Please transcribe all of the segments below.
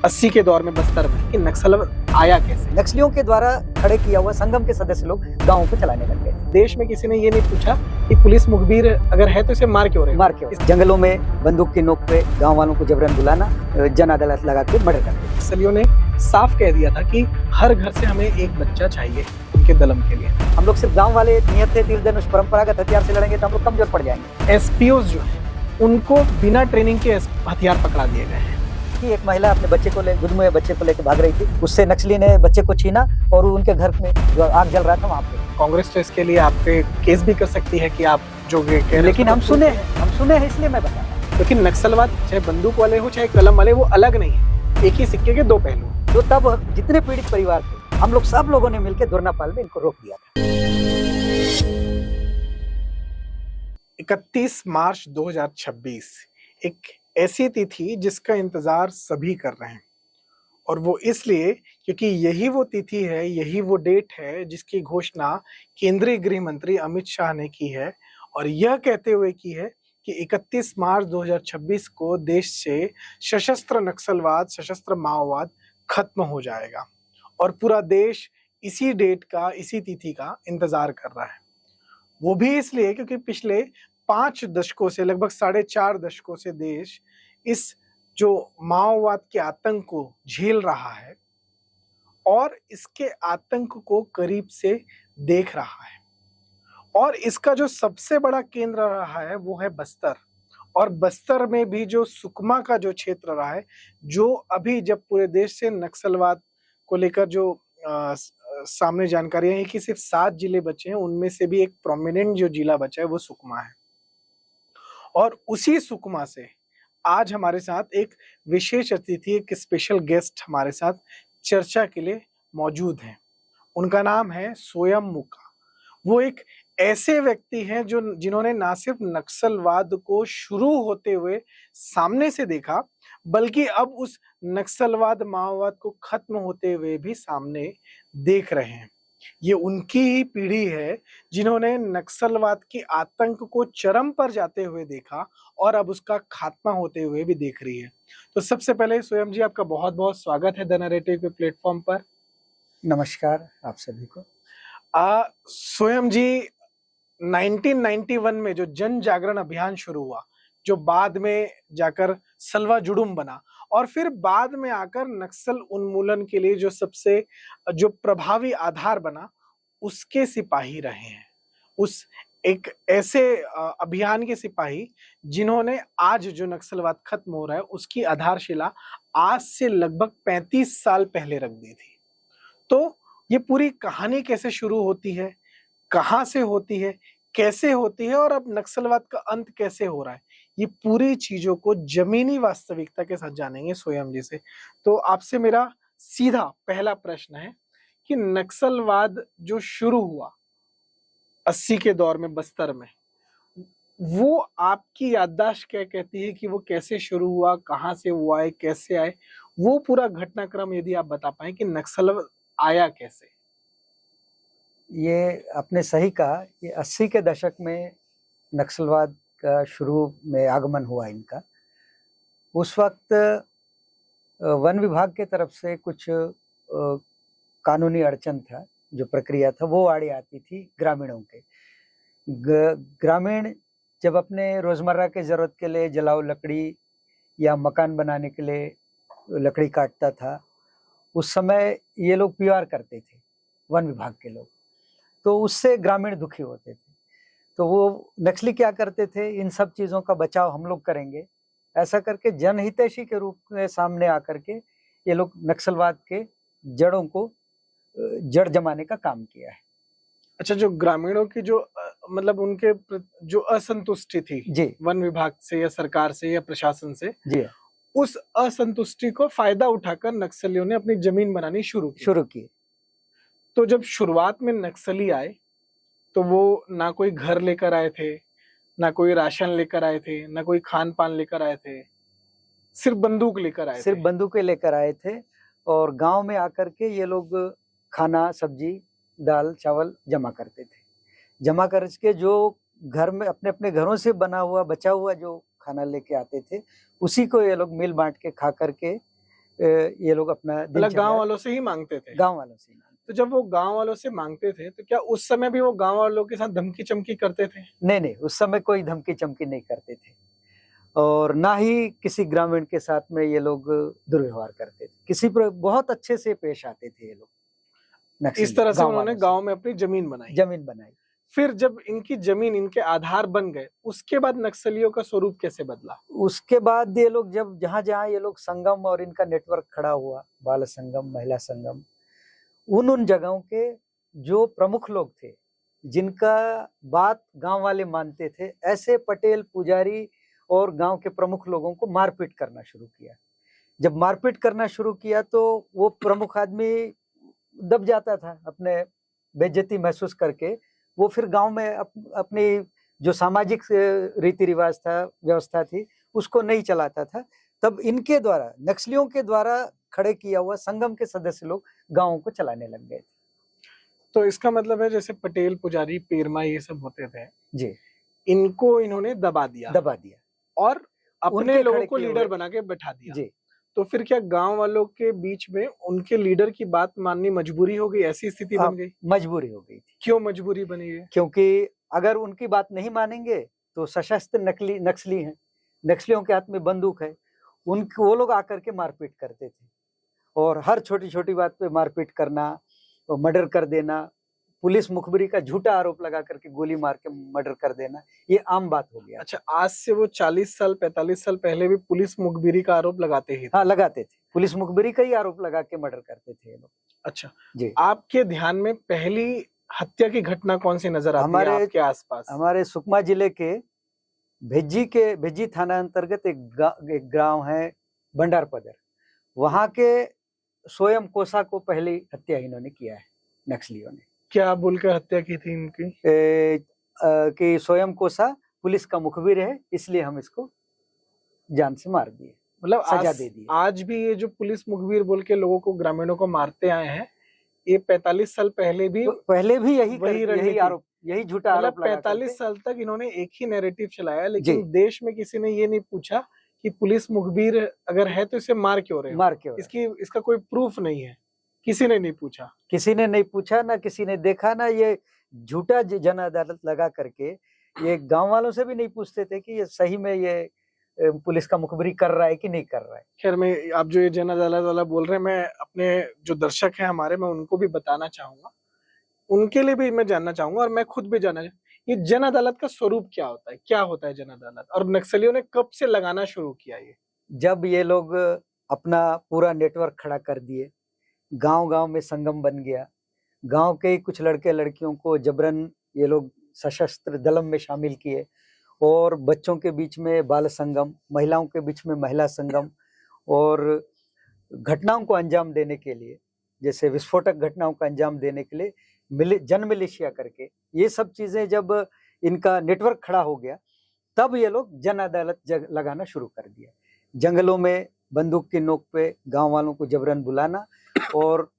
80 के दौर में बस्तर में कि नक्सल आया कैसे। नक्सलियों के द्वारा खड़े किया हुआ संगम के सदस्य लोग गांवों को चलाने लग गए। देश में किसी ने ये नहीं पूछा कि पुलिस मुखबिर अगर है तो इसे मार क्यों रहे। मार क्यों? जंगलों में बंदूक की नोक पे गांव वालों को जबरन बुलाना, जन अदालत लगा के मर्डर करना। नक्सलियों ने साफ कह दिया था कि हर घर से हमें एक बच्चा चाहिए उनके दलम के लिए। हम लोग सिर्फ गांव वाले नियत थे तीर धनुष परंपरागत हथियार से लड़ेंगे तो हम लोग कमजोर पड़ जाएंगे। एसपीओ जो है उनको बिना ट्रेनिंग के हथियार पकड़ा दिए गए हैं। कि एक महिला अपने बच्चे को ले दुध में बच्चे को लेकर भाग रही थी, उससे नक्सली ने बच्चे को छीना और उनके घर में जो आग जल रहा था वहाँ पे। कांग्रेस तो इसके लिए आप पे केस भी कर सकती है कि आप जो लेकिन हम सुने हैं इसलिए मैं बता रहा हूँ। लेकिन नक्सलवाद चाहे बंदूक वाले हो चाहे कलम वाले, वो अलग नहीं है, एक ही सिक्के के दो पहलू। तो तब जितने पीड़ित परिवार थे हम लोग सब लोगों ने मिलकर दोरनापाल में इनको रोक दिया था। 31 मार्च 2026 एक ऐसी तिथि जिसका इंतजार सभी कर रहे हैं, और वो इसलिए क्योंकि यही वो तिथि है, यही वो डेट है जिसकी घोषणा केंद्रीय गृह मंत्री अमित शाह ने की है, और यह कहते हुए की है कि 31 मार्च 2026 को देश से सशस्त्र नक्सलवाद, सशस्त्र माओवाद खत्म हो जाएगा, और पूरा देश इसी डेट का, इसी तिथि का इंतजार कर रहा है। वो भी इसलिए क्योंकि पिछले 5 दशकों से, लगभग 4.5 दशकों से देश इस जो माओवाद के आतंक को झेल रहा है और इसके आतंक को करीब से देख रहा है, और इसका जो सबसे बड़ा केंद्र रहा है वो है बस्तर। और बस्तर में भी जो सुकमा का जो क्षेत्र रहा है, जो अभी जब पूरे देश से नक्सलवाद को लेकर जो सामने जानकारियां हैं कि सिर्फ 7 जिले बचे हैं, उनमें से भी एक प्रोमिनेंट जो जिला बचा है वो सुकमा है। और उसी सुकमा से आज हमारे साथ एक विशेष अतिथि, एक स्पेशल गेस्ट हमारे साथ चर्चा के लिए मौजूद हैं। उनका नाम है सोयम मुका। वो एक ऐसे व्यक्ति हैं जो जिन्होंने ना सिर्फ नक्सलवाद को शुरू होते हुए सामने से देखा, बल्कि अब उस नक्सलवाद माओवाद को खत्म होते हुए भी सामने देख रहे हैं। ये उनकी ही पीढ़ी है जिन्होंने नक्सलवाद के आतंक को चरम पर जाते हुए देखा और अब उसका खात्मा होते हुए भी देख रही है। तो सबसे पहले सोयम जी, आपका बहुत बहुत स्वागत है द नैरेटिव के प्लेटफॉर्म पर। नमस्कार आप सभी को। सोयम जी, 1991 में जो जन जागरण अभियान शुरू हुआ, जो बाद में जाकर सलवा जुडुम बना, और फिर बाद में आकर नक्सल उन्मूलन के लिए जो सबसे जो प्रभावी आधार बना, उसके सिपाही रहे हैं। उस एक ऐसे अभियान के सिपाही जिन्होंने आज जो नक्सलवाद खत्म हो रहा है उसकी आधारशिला आज से लगभग 35 साल पहले रख दी थी। तो ये पूरी कहानी कैसे शुरू होती है, कहां से होती है, कैसे होती है, और अब नक्सलवाद का अंत कैसे हो रहा है, ये पूरी चीजों को जमीनी वास्तविकता के साथ जानेंगे सोयम जी से। तो आपसे मेरा सीधा पहला प्रश्न है कि नक्सलवाद जो शुरू हुआ 80 के दौर में बस्तर में, वो आपकी याददाश्त क्या कहती है कि वो कैसे शुरू हुआ, कहां से हुआ है, कैसे आए, वो पूरा घटनाक्रम यदि आप बता पाए कि नक्सलवाद आया कैसे। ये आपने सही कहा, ये 80 के दशक में नक्सलवाद का शुरू में आगमन हुआ इनका। उस वक्त वन विभाग के तरफ से कुछ कानूनी अड़चन था, जो प्रक्रिया था वो आड़ी आती थी ग्रामीणों के। ग्रामीण जब अपने रोजमर्रा के जरूरत के लिए जलाऊ लकड़ी या मकान बनाने के लिए लकड़ी काटता था, उस समय ये लोग पीआर करते थे, वन विभाग के लोग, तो उससे ग्रामीण दुखी होते थे। तो वो नक्सली क्या करते थे, इन सब चीजों का बचाव हम लोग करेंगे, ऐसा करके जनहितैषी के रूप में सामने आकर के ये लोग नक्सलवाद के जड़ों को जड़ जमाने का काम किया है। अच्छा, जो ग्रामीणों की जो मतलब उनके जो असंतुष्टि थी जी, वन विभाग से या सरकार से या प्रशासन से जी, उस असंतुष्टि को फायदा उठाकर नक्सलियों ने अपनी जमीन बनानी शुरू की। तो जब शुरुआत में नक्सली आए तो वो ना कोई घर लेकर आए थे, ना कोई राशन लेकर आए थे, ना कोई खान पान लेकर आए थे, सिर्फ बंदूक लेकर आए थे। सिर्फ बंदूकें लेकर आए थे, और गांव में आकर के ये लोग खाना, सब्जी, दाल, चावल जमा करते थे। जमा करके जो घर में अपने अपने घरों से बना हुआ बचा हुआ जो खाना लेके आते थे, उसी को ये लोग मिल बांट के खा करके ये लोग अपना मतलब दिनचर्या गांव वालों से ही मांगते थे। गांव वालों से मांगते। तो जब वो गांव वालों से मांगते थे तो क्या उस समय भी वो गांव वालों के साथ धमकी चमकी करते थे? नहीं, उस समय कोई धमकी चमकी नहीं करते थे और ना ही किसी ग्रामीण के साथ में ये लोग दुर्व्यवहार करते थे। किसी पर बहुत अच्छे से पेश आते थे ये लोग। इस तरह से उन्होंने गांव में अपनी जमीन बनाई। फिर जब इनकी जमीन इनके आधार बन गए, उसके बाद नक्सलियों का स्वरूप कैसे बदला? उसके बाद ये लोग जब जहां ये लोग संगम और इनका नेटवर्क खड़ा हुआ, बाल संगम, महिला संगम, उन जगहों के जो प्रमुख लोग थे, जिनका बात गांव वाले मानते थे, ऐसे पटेल, पुजारी और गांव के प्रमुख लोगों को मारपीट करना शुरू किया। जब मारपीट करना शुरू किया तो वो प्रमुख आदमी दब जाता था, अपने बेइज्जती महसूस करके। वो फिर गांव में अपनी जो सामाजिक रीति रिवाज था, व्यवस्था थी, उसको नहीं चलाता था। तब इनके द्वारा, नक्सलियों के द्वारा खड़े किया हुआ संगम के सदस्य लोग गांवों को चलाने लग गए थे। तो इसका मतलब है जैसे पटेल, पुजारी, पेरमा ये सब होते थे जी, इनको इन्होंने दबा दिया और अपने लोगों को लीडर बना के बैठा दिया। जी। तो फिर क्या गांव वालों के बीच में उनके लीडर की बात माननी मजबूरी हो गई? ऐसी स्थिति बन गई? मजबूरी हो गई थी। क्यों मजबूरी बनी है? क्योंकि अगर उनकी बात नहीं मानेंगे तो सशस्त्र नक्सली हैं, नक्सलियों के हाथ में बंदूक है, वो लोग आकर के मारपीट करते थे और हर छोटी छोटी बात पे मारपीट करना, मर्डर कर देना, पुलिस मुखबिरी का झूठा आरोप लगा करके गोली मार के मर्डर कर देना, ये आम बात हो गया। अच्छा, आज से वो 40 साल 45 साल पहले भी पुलिस मुखबिरी का आरोप लगाते ही थे? हाँ, लगाते थे। पुलिस मुखबिरी का ही आरोप लगा के मर्डर करते थे ये लोग। अच्छा जी। आपके ध्यान में पहली हत्या की घटना कौन सी नजर आती है आपके आसपास? हमारे सुकमा जिले के भेज्जी थाना अंतर्गत एक गांव है भंडारपदर, वहां के सोयम कोसा को पहली हत्या इन्होंने किया है नक्सलियों ने। क्या बोलकर हत्या की थी इनकी? कि सोयम कोसा पुलिस का मुखबिर है, इसलिए हम इसको जान से मार दिए, मतलब सजा दे दी। आज भी ये जो पुलिस मुखबिर बोल के लोगों को, ग्रामीणों को मारते आए हैं, ये 45 साल पहले भी यही आरोप, यही झूठा आरोप लगा। 45 साल तक इन्होंने एक ही नैरेटिव चलाया, लेकिन देश में किसी ने ये नहीं पूछा कि पुलिस मुखबिर अगर है तो इसे मार क्यों रहे हो? इसका कोई प्रूफ नहीं है, किसी ने नहीं पूछा, ना किसी ने देखा, ना ये झूठा जन अदालत लगा करके ये गांव वालों से भी नहीं पूछते थे कि ये सही में ये पुलिस का मुखबिरी कर रहा है कि नहीं कर रहा है। खैर, मैं आप जो ये जन अदालत वाला बोल रहे हैं, मैं अपने जो दर्शक हैं हमारे, मैं उनको भी बताना चाहूंगा, उनके लिए भी मैं जानना चाहूंगा और मैं खुद भी जानना चाहूंगा, ये जन अदालत का स्वरूप क्या होता है? क्या होता है जन अदालत? और नक्सलियों ने कब से लगाना शुरू किया ये? जब ये लोग अपना पूरा नेटवर्क खड़ा कर दिए, गांव में संगम बन गया, गांव के कुछ लड़के लड़कियों को जबरन ये लोग सशस्त्र दलम में शामिल किए और बच्चों के बीच में बाल संगम, महिलाओं के बीच में महिला संगम, और घटनाओं को अंजाम देने के लिए, जैसे विस्फोटक घटनाओं का अंजाम देने के लिए जन मिलिशिया करके, ये सब चीजें जब इनका नेटवर्क खड़ा हो गया, तब ये लोग जन अदालत लगाना शुरू कर दिया। जंगलों में बंदूक की नोक पे गांव वालों को जबरन बुलाना और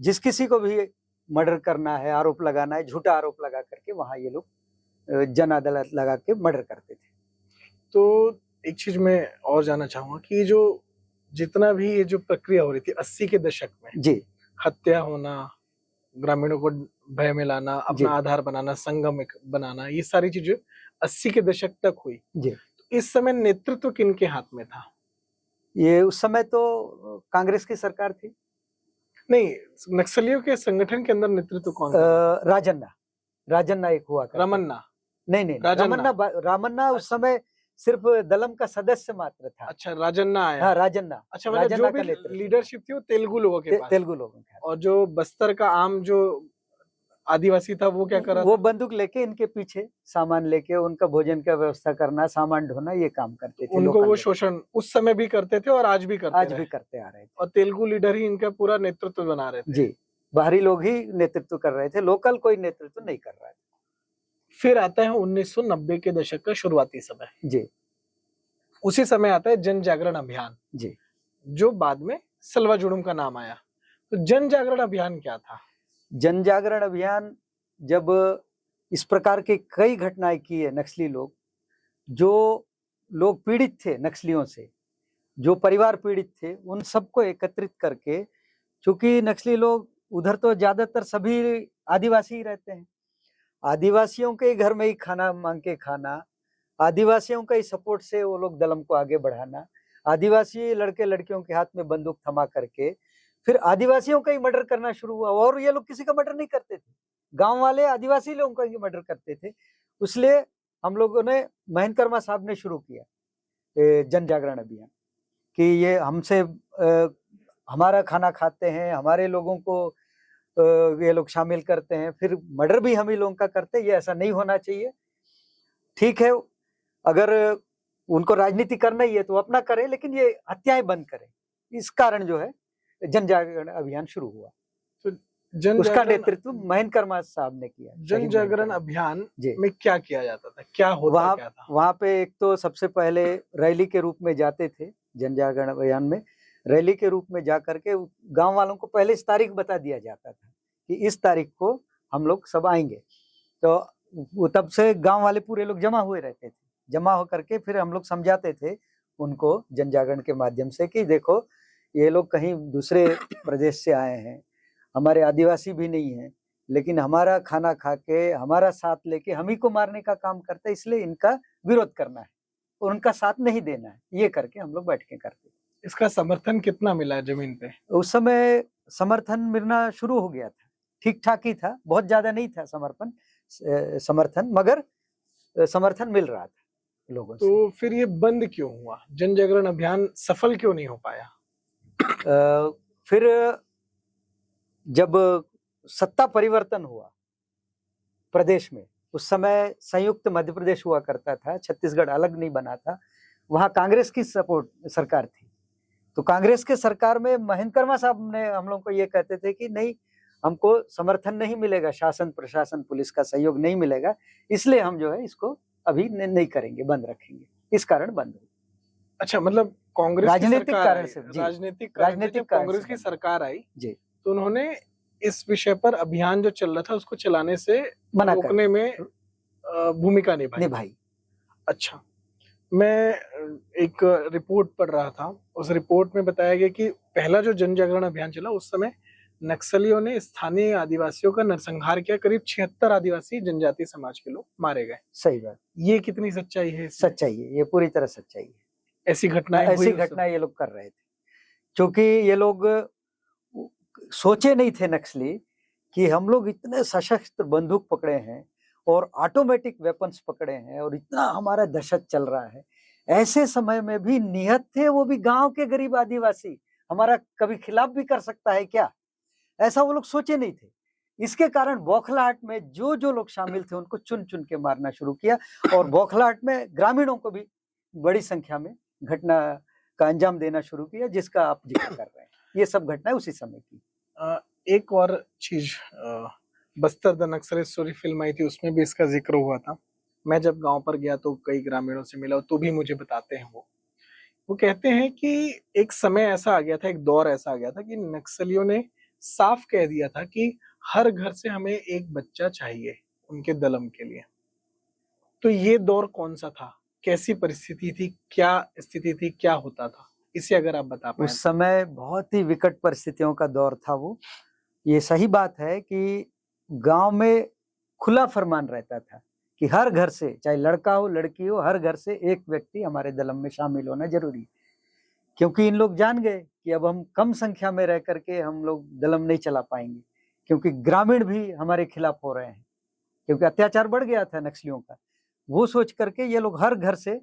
जिस किसी को भी मर्डर करना है, आरोप लगाना है, झूठा आरोप लगा करके वहां ये लोग जन अदालत लगा के मर्डर करते थे। तो एक चीज मैं और जानना चाहूंगा कि जो जितना भी ये जो प्रक्रिया हो रही थी 80 के दशक में, जी, हत्या होना, ग्रामीणों को भय में लाना, अपना आधार बनाना, संगम बनाना, ये सारी चीजें 80 के दशक तक हुई, जी। तो इस समय नेतृत्व किनके हाथ में था? ये उस समय तो कांग्रेस की सरकार थी। नहीं, नक्सलियों के संगठन के अंदर नेतृत्व कौन था? राजन्ना एक हुआ। रमन्ना? नहीं, रामन्ना उस समय सिर्फ दलम का सदस्य मात्र था। अच्छा, राजन्ना आया। हाँ, राजन्ना। अच्छा, मतलब जो भी लीडरशिप थी वो तेलुगु लोगों के पास। तेलुगु लोगों के। और जो बस्तर का आम जो आदिवासी था वो क्या कर रहा था? वो बंदूक लेके इनके पीछे सामान लेके उनका भोजन का व्यवस्था करना, सामान ढोना, ये काम करते थे। उनको वो शोषण उस समय भी करते थे और आज भी करते आ रहे थे। और तेलुगु लीडर ही इनका पूरा नेतृत्व बना रहे थे। जी, बाहरी लोग ही नेतृत्व कर रहे थे, लोकल कोई नेतृत्व नहीं कर रहा है। फिर आता है 1990 के दशक का शुरुआती समय, जी। उसी समय आता है जन जागरण अभियान, जी, जो बाद में सलवा जुड़ुम का नाम आया। तो जन जागरण अभियान क्या था? जन जागरण अभियान, जब इस प्रकार की कई घटनाएं की है नक्सली लोग, जो लोग पीड़ित थे नक्सलियों से, जो परिवार पीड़ित थे उन सबको एकत्रित करके, चूंकि नक्सली लोग उधर तो ज्यादातर सभी आदिवासी ही रहते हैं, आदिवासियों के घर में ही खाना मांग के खाना, आदिवासियों का ही सपोर्ट से वो लोग दलम को आगे बढ़ाना, आदिवासी लड़के लड़कियों के हाथ में बंदूक थमा करके फिर आदिवासियों का ही मर्डर करना शुरू हुआ। और ये लोग किसी का मर्डर नहीं करते थे, गांव वाले आदिवासी लोगों का ही मर्डर करते थे। इसलिए हम लोगों ने महेंद्र साहब ने शुरू किया जन जागरण अभियान कि ये हमसे हमारा खाना खाते हैं, हमारे लोगों को ये लोग शामिल करते हैं, फिर मर्डर भी हम ही लोगों का करते हैं, ये ऐसा नहीं होना चाहिए। ठीक है, अगर उनको राजनीति करना ही है तो अपना करें, लेकिन ये हत्याएं बंद करें। इस कारण जो है जन जागरण अभियान शुरू हुआ। तो उसका नेतृत्व महेंद्र साहब ने किया। जन जागरण अभियान में क्या किया जाता था, क्या होता क्या था? वहां पे एक तो सबसे पहले रैली के रूप में जाते थे, जन जागरण अभियान में रैली के रूप में जाकर के गांव वालों को पहले इस तारीख बता दिया जाता था कि इस तारीख को हम लोग सब आएंगे। तो तब से गांव वाले पूरे लोग जमा हुए रहते थे, जमा होकर के फिर हम लोग समझाते थे उनको जन जागरण के माध्यम से कि देखो ये लोग कहीं दूसरे प्रदेश से आए हैं, हमारे आदिवासी भी नहीं है, लेकिन हमारा खाना खा के हमारा साथ लेके हम ही को मारने का काम करता है, इसलिए इनका विरोध करना है और उनका साथ नहीं देना है। ये करके हम लोग बैठ के करते। इसका समर्थन कितना मिला जमीन पे? उस समय समर्थन मिलना शुरू हो गया था, ठीक ठाक ही था, बहुत ज्यादा नहीं था समर्थन, मगर समर्थन मिल रहा था लोगों से। तो फिर ये बंद क्यों हुआ? जन जागरण अभियान सफल क्यों नहीं हो पाया? फिर जब सत्ता परिवर्तन हुआ प्रदेश में, उस समय संयुक्त मध्य प्रदेश हुआ करता था, छत्तीसगढ़ अलग नहीं बना था, वहां कांग्रेस की सरकार थी। तो कांग्रेस के सरकार में महेंद्र साहब ने हम लोग को ये कहते थे कि नहीं, हमको समर्थन नहीं मिलेगा, शासन प्रशासन पुलिस का सहयोग नहीं मिलेगा, इसलिए हम जो है इसको अभी नहीं करेंगे, बंद रखेंगे। इस कारण बंद हुआ। अच्छा, मतलब कांग्रेस राजनीतिक कारण से, राजनीतिक कांग्रेस की सरकार आई जी, तो उन्होंने इस विषय पर अभियान जो चल रहा था उसको चलाने से रोकने में भूमिका निभाई। अच्छा, मैं एक रिपोर्ट पढ़ रहा था, उस रिपोर्ट में बताया गया कि पहला जो जन जागरण अभियान चला उस समय नक्सलियों ने स्थानीय आदिवासियों का नरसंहार किया, करीब 76 आदिवासी जनजातीय समाज के लोग मारे गए। सही बात। ये कितनी सच्चाई है? सच्चाई है, ये पूरी तरह सच्चाई है। ऐसी घटना ये लोग कर रहे थे, क्योंकि ये लोग सोचे नहीं थे नक्सली कि हम लोग इतने सशस्त्र बंदूक पकड़े हैं और ऑटोमेटिक वेपन्स पकड़े हैं और इतना हमारा दहशत चल रहा है, ऐसे समय में भी निहत थे, वो भी गांव के गरीब आदिवासी, हमारा कभी खिलाफ भी कर सकता है क्या, ऐसा वो लोग सोचे नहीं थे। इसके कारण बौखलाहट में जो जो लोग शामिल थे उनको चुन चुन के मारना शुरू किया और बौखलाहट में ग्रामीणों को भी बड़ी संख्या में घटना का अंजाम देना शुरू किया, जिसका आप जिक्र कर रहे हैं। ये सब घटनाएं उसी समय की। एक और चीज, Bastar the Naxali story film आई थी, उसमें भी इसका जिक्र हुआ था। मैं जब गांव पर गया तो कई ग्रामीणों से मिला तो भी मुझे बताते हैं वो कहते हैं कि एक समय ऐसा आ गया था, एक दौर ऐसा आ गया था कि नक्सलियों ने साफ कह दिया था कि हर घर से हमें एक बच्चा चाहिए उनके दलम के लिए। तो ये दौर कौन सा था, कैसी परिस्थिति थी, क्या स्थिति थी, क्या होता था, इसे अगर आप बता पाएं। उस समय बहुत ही विकट परिस्थितियों का दौर था वो। ये सही बात है कि गांव में खुला फरमान रहता था कि हर घर से, चाहे लड़का हो लड़की हो, हर घर से एक व्यक्ति हमारे दलम में शामिल होना जरूरी है, क्योंकि इन लोग जान गए कि अब हम कम संख्या में रह करके हम लोग दलम नहीं चला पाएंगे, क्योंकि ग्रामीण भी हमारे खिलाफ हो रहे हैं, क्योंकि अत्याचार बढ़ गया था नक्सलियों का। वो सोच करके ये लोग हर घर से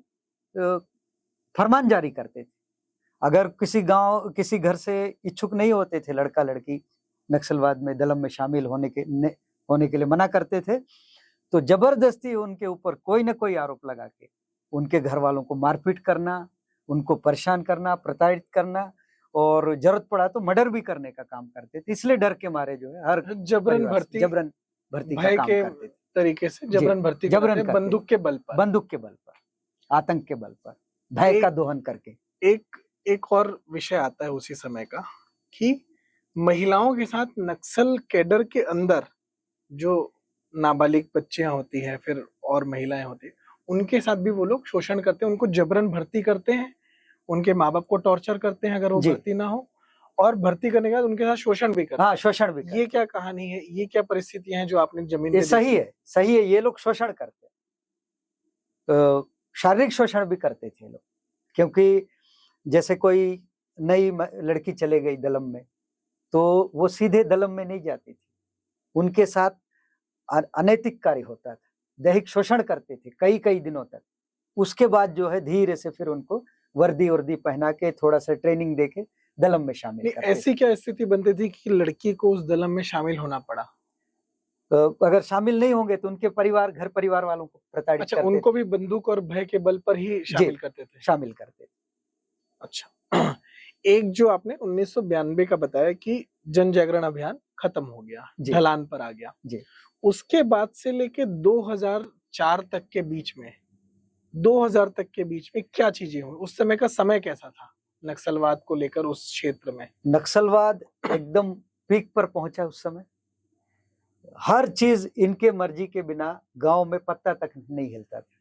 फरमान जारी करते थे। अगर किसी घर से इच्छुक नहीं होते थे लड़का लड़की नक्सलवाद में, दलम में शामिल होने के लिए मना करते थे, तो जबरदस्ती उनके ऊपर कोई ना कोई आरोप लगा के उनके घर वालों को मारपीट करना, उनको परेशान करना, प्रताड़ित करना और जरूरत पड़ा तो मर्डर भी करने का काम करते थे। इसलिए डर के मारे जो है हर जबरन भर्ती का काम करते थे, तरीके से जबरन भर्ती, बंदूक के बल पर, आतंक के बल पर, भय का दोहन करके। एक और विषय आता है उसी समय का कि महिलाओं के साथ नक्सल कैडर के अंदर जो नाबालिग बच्चियां होती हैं, फिर और महिलाएं होती हैं, उनके साथ भी वो लोग शोषण करते हैं, उनको जबरन भर्ती करते हैं उनके माँ बाप को टॉर्चर करते हैं अगर वो जी। भर्ती ना हो, और भर्ती करने के बाद उनके साथ शोषण भी करते हाँ, हैं। शोषण भी करते ये हैं। क्या कहानी है, ये क्या परिस्थितियां हैं जो आपने जमीन ये पे सही देखी? है, सही है, ये लोग शोषण करते हैं। शारीरिक शोषण भी करते थे लोग, क्योंकि जैसे कोई नई लड़की चले गई दलम में, तो वो सीधे दलम में नहीं जाती थी, उनके साथ अनैतिक कार्य होता था, दैहिक शोषण करते थे कई कई दिनों तक। उसके बाद जो है धीरे से फिर उनको वर्दी पहना के थोड़ा सा ट्रेनिंग देके दलम में शामिल नहीं, करते ऐसी क्या स्थिति बनती थी कि लड़की को उस दलम में शामिल होना पड़ा? अगर शामिल नहीं होंगे तो उनके परिवार, घर परिवार वालों को प्रताड़ित अच्छा, करते उनको थे। भी बंदूक और भय के बल पर ही शामिल करते थे? शामिल करते थे। अच्छा। एक जो आपने 1992 का बताया कि जन जागरण अभियान खत्म हो गया, जी। ढलान पर आ गया जी। उसके बाद से लेके 2004 तक के बीच में, 2000 तक के बीच में क्या चीजें हुई? उस समय का समय कैसा था नक्सलवाद को लेकर उस क्षेत्र में? नक्सलवाद एकदम पीक पर पहुंचा उस समय। हर चीज इनके मर्जी के बिना गांव में पत्ता तक नहीं हिलता था।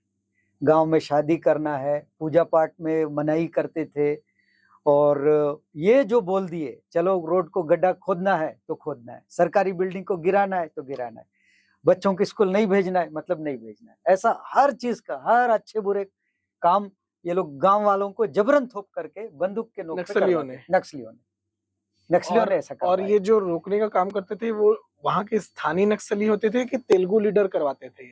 गांव में शादी करना है, पूजा पाठ में मनाही करते थे, और ये जो बोल दिए चलो रोड को गड्ढा खोदना है तो खोदना है, सरकारी बिल्डिंग को गिराना है तो गिराना है, बच्चों को स्कूल नहीं भेजना है मतलब नहीं भेजना है, ऐसा हर चीज का, हर अच्छे बुरे काम ये लोग गांव वालों को जबरन थोप करके बंदूक के नोक पे नक्सलियों करवाते। ने नक्सलियों ने ऐसा और करवाया। ये जो रोकने का काम करते थे वो वहां के स्थानीय नक्सली होते थे कि तेलुगु लीडर करवाते थे?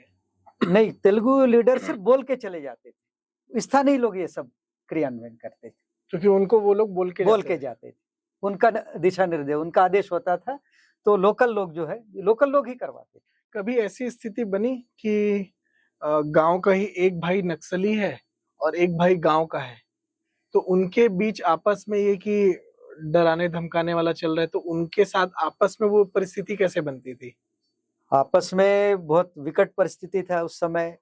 नहीं, तेलुगु लीडर सिर्फ बोल के चले जाते थे, स्थानीय लोग ये सब क्रियान्वयन करते थे, क्योंकि उनको वो लोग बोल के जाते थे। उनका दिशा निर्देश, उनका आदेश होता था, तो लोकल लोग जो है, लोकल लोग ही करवाते थे। कभी ऐसी स्थिति बनी कि गांव का ही एक भाई नक्सली है और एक भाई गांव का है, तो उनके बीच आपस में ये कि डराने धमकाने वाला चल रहा है, तो उनके साथ आपस में वो परिस्थिति कैसे बनती थी? आपस में बहुत विकट परिस्थिति था उस समय।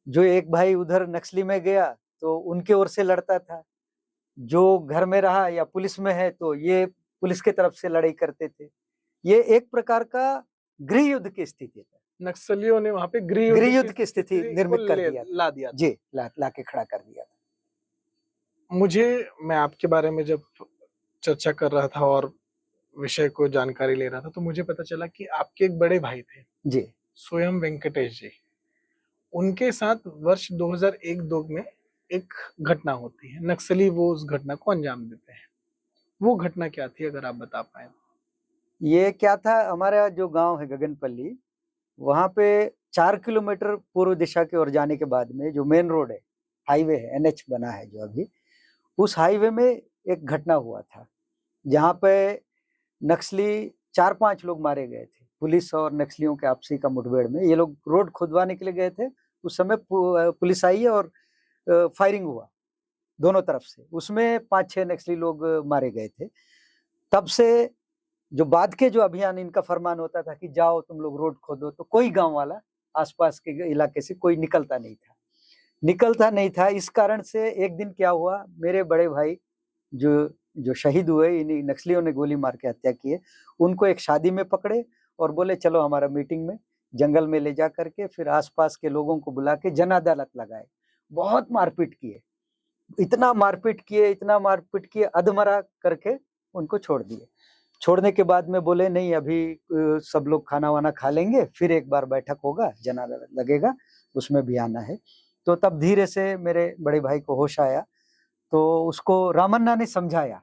जो एक भाई उधर नक्सली में गया तो उनके ओर से लड़ता था, जो घर में रहा या पुलिस में है तो ये पुलिस के तरफ से लड़ाई करते थे। ये एक प्रकार का गृह युद्ध की स्थिति था। नक्सलियों ने वहां पे गृह युद्ध की स्थिति निर्मित कर दिया, ला दिया। जी, ला के खड़ा कर दिया था। मैं आपके बारे में जब चर्चा कर रहा था और विषय को जानकारी ले रहा था, तो मुझे पता चला कि आपके एक बड़े भाई थे जी, स्वयं वेंकटेश जी। उनके साथ वर्ष 2001-2 में एक घटना होती है, नक्सली वो उस घटना को अंजाम देते हैं। वो घटना क्या थी, अगर आप बता पाए? ये क्या था, हमारा जो गांव है गगनपल्ली, वहां पे 4 किलोमीटर पूर्व दिशा की ओर जाने के बाद में जो मेन रोड है, हाईवे है, एनएच बना है जो अभी, उस हाईवे में एक घटना हुआ था जहां पे नक्सली 4-5 लोग मारे गए थे। पुलिस और नक्सलियों के आपसी का मुठभेड़ में ये लोग रोड खुदवाने के लिए गए थे। उस समय पुलिस आई है और फायरिंग हुआ दोनों तरफ से, उसमें 5-6 नक्सली लोग मारे गए थे। तब से जो बाद के जो अभियान, इनका फरमान होता था कि जाओ तुम लोग रोड खोदो, तो कोई गांव वाला आसपास के इलाके से कोई निकलता नहीं था। इस कारण से एक दिन क्या हुआ, मेरे बड़े भाई जो शहीद हुए, इन नक्सलियों ने गोली मार के हत्या की है, उनको एक शादी में पकड़े और बोले चलो हमारा मीटिंग में, जंगल में ले जा करके फिर आसपास के लोगों को बुला के जन अदालत लगाए। बहुत मारपीट किए, इतना मारपीट किए, अधमरा करके उनको छोड़ दिए। छोड़ने के बाद में बोले नहीं, अभी सब लोग खाना वाना खा लेंगे, फिर एक बार बैठक होगा, जन अदालत लगेगा, उसमें भी आना है। तो तब धीरे से मेरे बड़े भाई को होश आया, तो उसको रामन्ना ने समझाया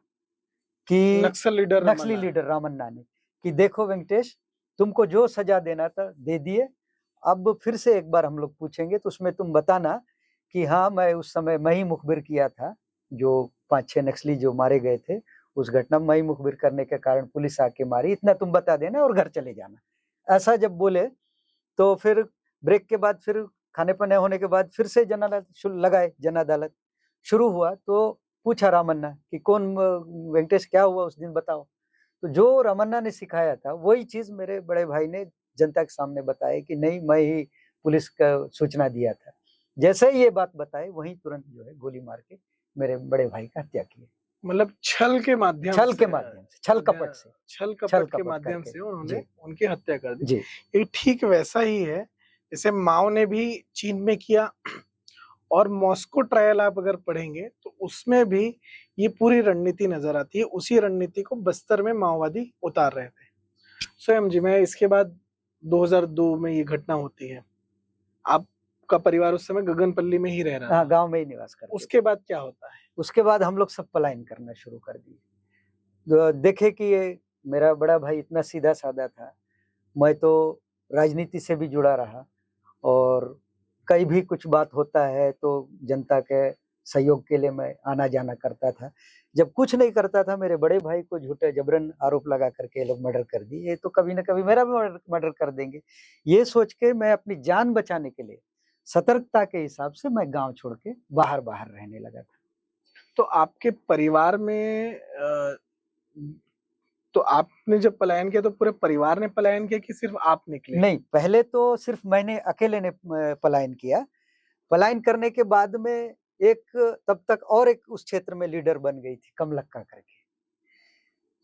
कि नक्सली लीडर रामन्ना ने कि देखो वेंकटेश, तुमको जो सजा देना था दे दिए, अब फिर से एक बार हम लोग पूछेंगे तो उसमें तुम बताना कि हाँ मैं उस समय मैं ही मुखबिर किया था, जो 5-6 नक्सली जो मारे गए थे उस घटना में मैं ही मुखबिर करने के कारण पुलिस आके मारी, इतना तुम बता देना और घर चले जाना। ऐसा जब बोले तो फिर ब्रेक के बाद, फिर खाने पीने होने के बाद फिर से जन अदालत शुरू हुआ। तो पूछा रामन्ना कि कौन वेंकटेश, क्या हुआ उस दिन बताओ। तो जो रामन्ना ने सिखाया था वही चीज मेरे बड़े भाई ने जनता के सामने बताया कि नहीं, मैं ही पुलिस का सूचना दिया था। जैसे ही ये बात बताए वहीं तुरंत जो है गोली मार के मेरे बड़े भाई का हत्या की। मतलब छल के माध्यम से, छल कपट के माध्यम से उन्होंने उनकी हत्या कर दी। ये ठीक वैसा ही है जैसे माओ ने भी चीन में किया और मॉस्को ट्रायल आप अगर पढ़ेंगे तो उसमें भी ये पूरी रणनीति नजर आती है। उसी रणनीति को बस्तर में माओवादी उतार रहे थे। स्वयं जी, मैं इसके बाद 2002 में ये घटना होती है। आपका परिवार उस समय गगनपल्ली में ही रह रहा था। हाँ, गांव में ही निवास करते थे। उसके बाद क्या होता है? उसके बाद हम लोग सब पलायन करना शुरू कर दिए। देखे कि ये मेरा बड़ा भाई इतना सीधा साधा था, मैं तो राजनीति से भी जुड़ा रहा और कहीं भी कुछ बात होता है तो जनता के सहयोग के लिए मैं आना जाना करता था। जब कुछ नहीं करता था, मेरे बड़े भाई को झूठे जबरन आरोप लगा करके ये लोग मर्डर कर दिए, ये तो कभी ना कभी मेरा भी मर्डर कर देंगे। ये सोच के मैं अपनी जान बचाने के लिए सतर्कता के हिसाब से मैं गांव छोड़ के बाहर रहने लगा था। तो आपके परिवार में तो आपने जब पलायन किया तो पूरे परिवार ने पलायन किया कि सिर्फ आप निकले? नहीं, पहले तो सिर्फ मैंने अकेले ने पलायन किया। पलायन करने के बाद में एक तब तक और एक उस क्षेत्र में लीडर बन गई थी, कमलक्का करके।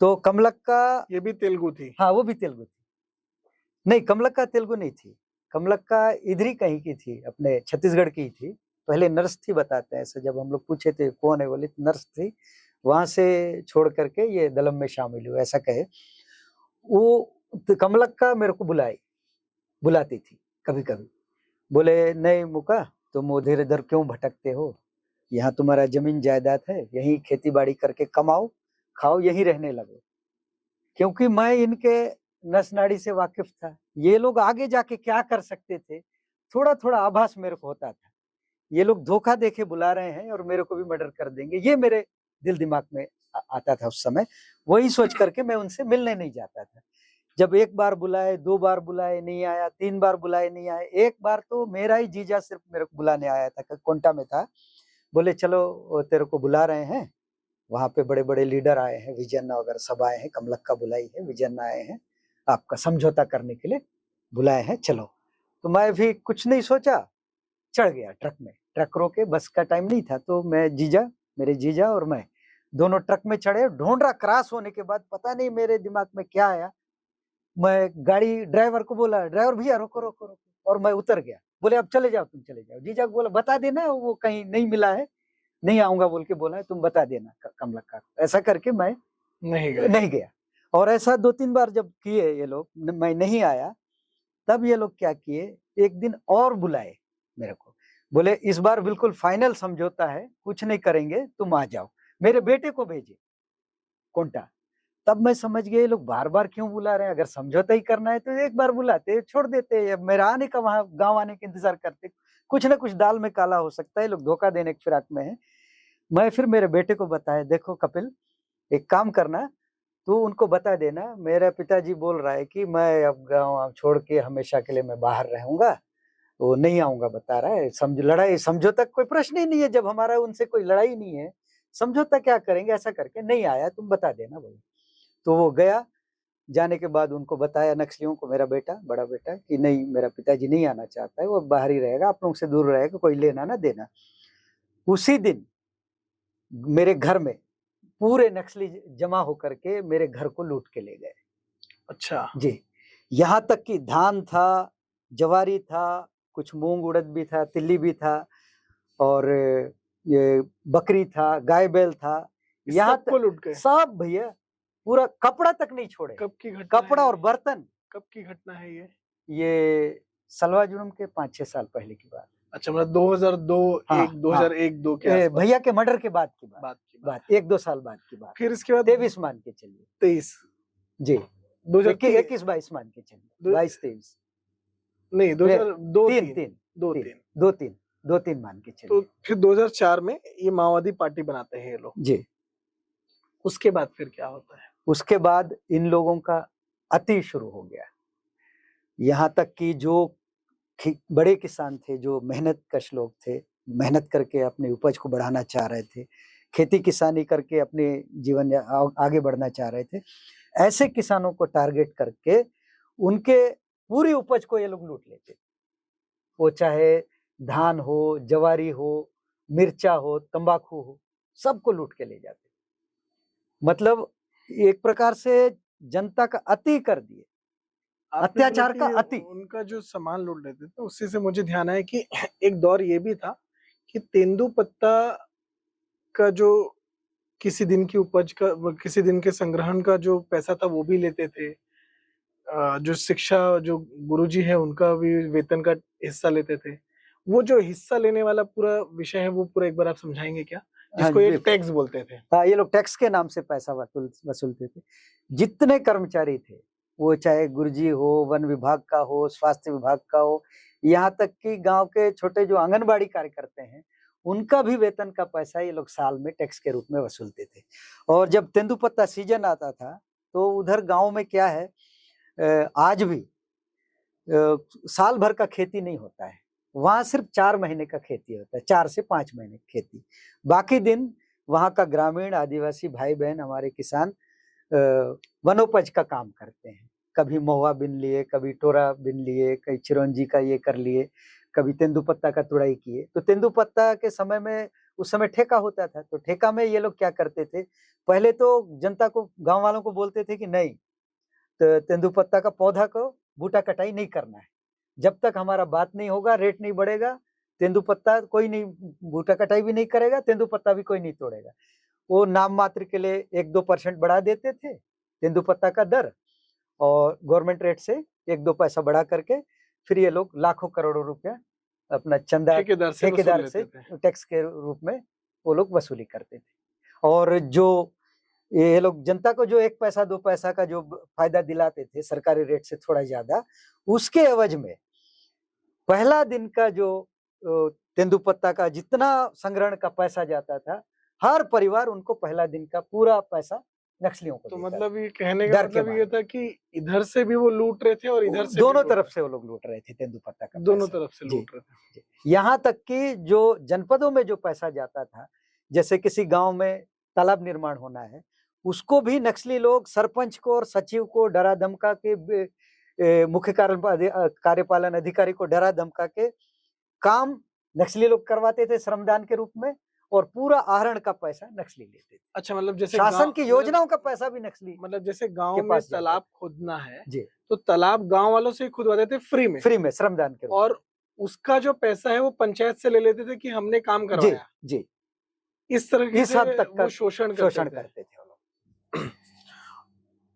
तो कमलक्का, ये भी तेलुगु थी? हाँ, वो भी तेलुगु थी। नहीं, कमलक्का तेलुगु नहीं थी। कमलक्का इधर ही कहीं की थी, अपने छत्तीसगढ़ की थी। पहले नर्स थी, बताते हैं ऐसे। जब हम लोग पूछे थे कौन है, बोले नर्स थी, वहां से छोड़ करके ये दलम में शामिल हुए, ऐसा कहे। वो कमलक्का मेरे को बुलाती थी कभी कभी। बोले, नहीं मुका, तुम उधर इधर क्यों भटकते हो? यहाँ तुम्हारा जमीन जायदाद है, यहीं खेती बाड़ी करके कमाओ खाओ, यहीं रहने लगो। क्योंकि मैं इनके नस नाड़ी से वाकिफ था, ये लोग आगे जाके क्या कर सकते थे थोड़ा थोड़ा आभास मेरे को होता था। ये लोग धोखा देके बुला रहे हैं और मेरे को भी मर्डर कर देंगे, ये मेरे दिल दिमाग में आता था उस समय। वही सोच करके मैं उनसे मिलने नहीं जाता था। जब एक बार बुलाए, 2 बार बुलाए, नहीं आया, 3 बार बुलाए, नहीं आए। एक बार तो मेरा ही जीजा सिर्फ मेरे को बुलाने आया था, कोंटा में था। बोले चलो तेरे को बुला रहे हैं, वहां पे बड़े बड़े लीडर आए हैं, विजयन्ना वगैरह सब आए हैं, कमलक्का बुलाई है, विजयन्ना आए हैं, आपका समझौता करने के लिए बुलाए हैं, चलो। तो मैं भी कुछ नहीं सोचा, चढ़ गया ट्रक में। ट्रक रोके, बस का टाइम नहीं था, तो मेरे जीजा और मैं दोनों ट्रक में चढ़े। ढोंडरा क्रॉस होने के बाद पता नहीं मेरे दिमाग में क्या आया, मैं गाड़ी ड्राइवर को बोला, ड्राइवर भैया रोको रोको रोको, और मैं उतर गया। बोले अब चले जाओ, तुम चले जाओ। जीजा को बोला बता देना, वो कहीं नहीं मिला है, नहीं आऊंगा बोल के बोला है, तुम बता देना कमलक्का को। ऐसा करके मैं नहीं गया। और ऐसा 2-3 बार जब किए ये लोग, मैं नहीं आया, तब ये लोग क्या किए, एक दिन और बुलाए मेरे को। बोले इस बार बिल्कुल फाइनल समझौता है, कुछ नहीं करेंगे, तुम आ जाओ। मेरे बेटे को भेजे कोंटा। तब मैं समझ गया ये लोग बार बार क्यों बुला रहे हैं, अगर समझौता ही करना है तो एक बार बुलाते, छोड़ देते, मेरा आने का, वहां गांव आने का इंतजार करते। कुछ ना कुछ दाल में काला हो सकता है, लोग धोखा देने की फिराक में है। मैं फिर मेरे बेटे को बताया, देखो कपिल, एक काम करना, तू उनको बता देना मेरा पिताजी बोल रहा है कि मैं अब गाँव छोड़ के हमेशा के लिए मैं बाहर रहूंगा, वो नहीं आऊंगा, बता रहा है। लड़ाई समझौता कोई प्रश्न ही नहीं है, जब हमारा उनसे कोई लड़ाई नहीं है, समझौता क्या करेंगे। ऐसा करके नहीं आया, तुम बता देना बोले। तो वो गया। जाने के बाद उनको बताया, नक्सलियों को, मेरा बेटा, बड़ा बेटा, कि नहीं, मेरा पिताजी नहीं आना चाहता है, वो बाहर ही रहेगा, आप लोगों से दूर रहेगा, कोई लेना ना देना। उसी दिन मेरे घर में पूरे नक्सली जमा होकर के मेरे घर को लूट के ले गए। अच्छा जी, यहाँ तक कि धान था, जवारी था, कुछ मूंग उड़द भी था, तिल्ली भी था, और ये बकरी था, गाय बैल था, यहाँ सबको लूट गए? सब भैया, पूरा कपड़ा तक नहीं छोड़े। कब की घटना? कपड़ा और बर्तन। कब की घटना है ये? ये सलवा जुर्म के 5-6 साल पहले की बात। अच्छा, मतलब 2002 हाँ, 2001-2 के आसपास? भैया के मर्डर के बाद की बात, 1-2 साल बाद की बात। फिर इसके बाद 23 मान के चलिए। 23 जी, 21-22 मान के चलिए, 22-23 नहीं, 2002 2-3 मान के चलिए। तो फिर 2004 में ये माओवादी पार्टी बनाते हैं ये लोग। जी, उसके बाद फिर क्या होता है? उसके बाद इन लोगों का अति शुरू हो गया। यहाँ तक कि जो बड़े किसान थे, जो मेहनत कश लोग थे, मेहनत करके अपनी उपज को बढ़ाना चाह रहे थे, खेती किसानी करके अपने जीवन आगे बढ़ना चाह रहे थे, ऐसे किसानों को टारगेट करके उनके पूरी उपज को ये लोग लूट लेते। वो चाहे धान हो, जवारी हो, मिर्चा हो, तंबाकू हो, सबको लूट के ले जाते। मतलब एक प्रकार से जनता का अति कर दिए, अत्याचार का अति। उनका जो सामान लूट लेते थे, उसी से मुझे ध्यान आया कि एक दौर ये भी था कि तेंदुपत्ता का जो किसी दिन की उपज का, किसी दिन के संग्रहण का जो पैसा था वो भी लेते थे। जो शिक्षा, जो गुरुजी है उनका भी वेतन का हिस्सा लेते थे। वो जो हिस्सा लेने वाला पूरा विषय है वो पूरा एक बार आप समझाएंगे क्या, हाँ जिसको जी, ये बिल्कुल। टैक्स बोलते थे? हाँ, ये लोग टैक्स के नाम से पैसा वसूलते थे। जितने कर्मचारी थे, वो चाहे गुरुजी हो, वन विभाग का हो, स्वास्थ्य विभाग का हो, यहाँ तक कि गांव के छोटे जो आंगनबाड़ी कार्यकर्ते हैं, उनका भी वेतन का पैसा ये लोग साल में टैक्स के रूप में वसूलते थे। और जब तेंदुपत्ता सीजन आता था, तो उधर गांव में क्या है, आज भी साल भर का खेती नहीं होता है। वहां सिर्फ 4 महीने का खेती होता है, 4 से 5 महीने की खेती। बाकी दिन वहां का ग्रामीण आदिवासी भाई बहन हमारे किसान वनोपज का काम करते हैं। कभी महुआ बिन लिए, कभी टोरा बिन लिए, कभी चिरौंजी का ये कर लिए, कभी तेंदुपत्ता का तुड़ाई किए। तो तेंदुपत्ता के समय में, उस समय ठेका होता था, तो ठेका में ये लोग क्या करते थे, पहले तो जनता को, गांव वालों को बोलते थे कि नहीं, तो तेंदुपत्ता का पौधा को बूटा कटाई नहीं करना है। जब तक हमारा बात नहीं होगा, रेट नहीं बढ़ेगा, तेंदुपत्ता कोई नहीं, बूटा कटाई भी नहीं करेगा, तेंदुपत्ता भी कोई नहीं तोड़ेगा। वो नाम मात्र के लिए 1-2% बढ़ा देते थे तेंदुपत्ता का दर, और गवर्नमेंट रेट से 1-2 पैसा बढ़ा करके फिर ये लोग लाखों करोड़ों रुपया अपना चंदा ठेकेदार से टैक्स के रूप में वो लोग वसूली करते थे। और जो ये लोग जनता को जो 1 पैसा 2 पैसा का जो फायदा दिलाते थे सरकारी रेट से थोड़ा ज्यादा, उसके एवज में पहला दिन का जो तेंदुपत्ता का जितना संग्रहण का पैसा जाता था, हर परिवार उनको पहला दिन का पूरा पैसा नक्सलियों को तो देता मतलब ये कहने का डर के मतलब ये मारे। था कि इधर से भी वो लूट रहे थे और इधर से दोनों भी तरफ से वो लोग लूट रहे थे तेंदुपत्ता का दोनों पैसा। तरफ से जी, लूट रहे थे। जी। यहाँ तक कि जो जनपदों में जो पैसा जाता था, जैसे किसी गांव में तालाब निर्माण होना है, उसको भी नक्सली लोग सरपंच को और सचिव को डरा धमका के, मुख्य कार्यपालन अधिकारी को डरा धमका के काम नक्सली लोग करवाते थे श्रमदान के रूप में, और पूरा आहरण का पैसा नक्सली लेते थे। अच्छा, मतलब जैसे शासन की मतलब योजनाओं का पैसा भी नक्सली मतलब जैसे गांव के में पास जाता तालाब खोदना है जी, तो तालाब गांव वालों से ही खुदवाते थे फ्री में श्रमदान के रूप और उसका जो पैसा है वो पंचायत से ले लेते थे कि हमने काम में। जी, करवाया। जी, इस तरह इस से हद तक का वो शोषण शोषण करते थे। करते थे वो लोग।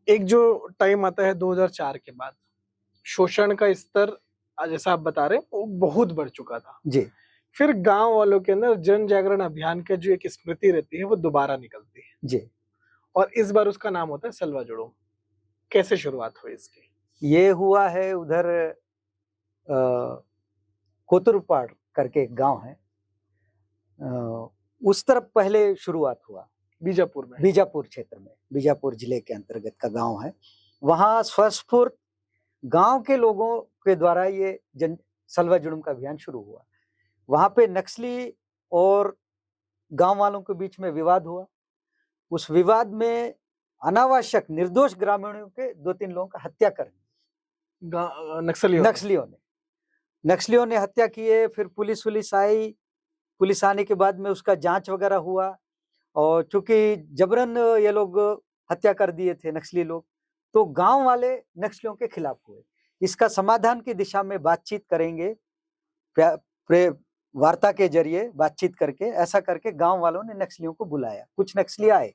एक जो टाइम आता है 2004 के बाद, शोषण का स्तर जैसा आप बता रहे हैं वो बहुत बढ़ चुका था। जी, फिर गांव वालों के अंदर जन जागरण अभियान का जो एक स्मृति रहती है वो दोबारा निकलती है, जी। और इस बार उसका नाम होता है सलवा जुड़ो। कैसे शुरुआत हुई इसकी? ये हुआ है उधर कोतुरपाड़ करके एक गांव है, उस तरफ पहले शुरुआत हुआ। बीजापुर में, बीजापुर क्षेत्र में, बीजापुर जिले के अंतर्गत का गांव है। वहां स्वस्फूर्त गांव के लोगों के द्वारा ये सलवा जुड़ुम का अभियान शुरू हुआ। वहां पे नक्सली और गांव वालों के बीच में विवाद हुआ। उस विवाद में अनावश्यक निर्दोष ग्रामीणों के 2-3 लोगों का हत्या कर नक्सलियों ने हत्या किए। फिर पुलिस आई, पुलिस आने के बाद में उसका जांच वगैरह हुआ, और चूंकि जबरन ये लोग हत्या कर दिए थे नक्सली लोग, तो गांव वाले नक्सलियों के खिलाफ हुए। इसका समाधान की दिशा में बातचीत करेंगे, वार्ता के जरिए बातचीत करके, ऐसा करके गांव वालों ने नक्सलियों को बुलाया। कुछ नक्सली आए,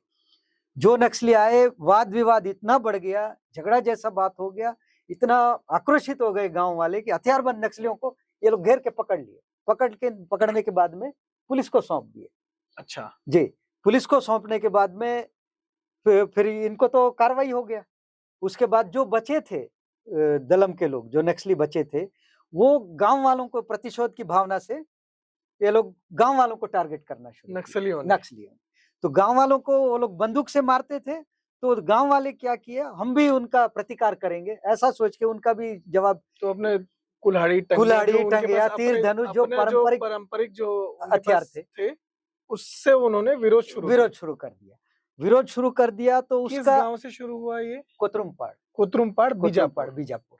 जो नक्सली आए वाद विवाद इतना बढ़ गया, झगड़ा जैसा बात हो गया, इतना आक्रोशित हो गए गांव वाले कि हथियारबंद नक्सलियों को ये लोग घेर के पकड़ लिए। पकड़ने के बाद में पुलिस को सौंप दिए। अच्छा जी, पुलिस को सौंपने के बाद में फिर इनको तो कार्रवाई हो गया। उसके बाद जो बचे थे दलम के लोग, जो नक्सली बचे थे, वो गांव वालों को प्रतिशोध की भावना से ये लोग गांव वालों को टारगेट करना शुरू नक्सलियों तो गांव वालों को वो लोग बंदूक से मारते थे। तो गांव वाले क्या किया, हम भी उनका प्रतिकार करेंगे, ऐसा सोच के उनका भी जवाब, तो अपने कुल्हाड़ी टंगिया, तीर धनुष, जो पारंपरिक जो हथियार थे, उससे उन्होंने विरोध शुरू कर दिया। तो किस उसका गांव से शुरू हुआ ये? कोतरुमपाड़ बीजापुर।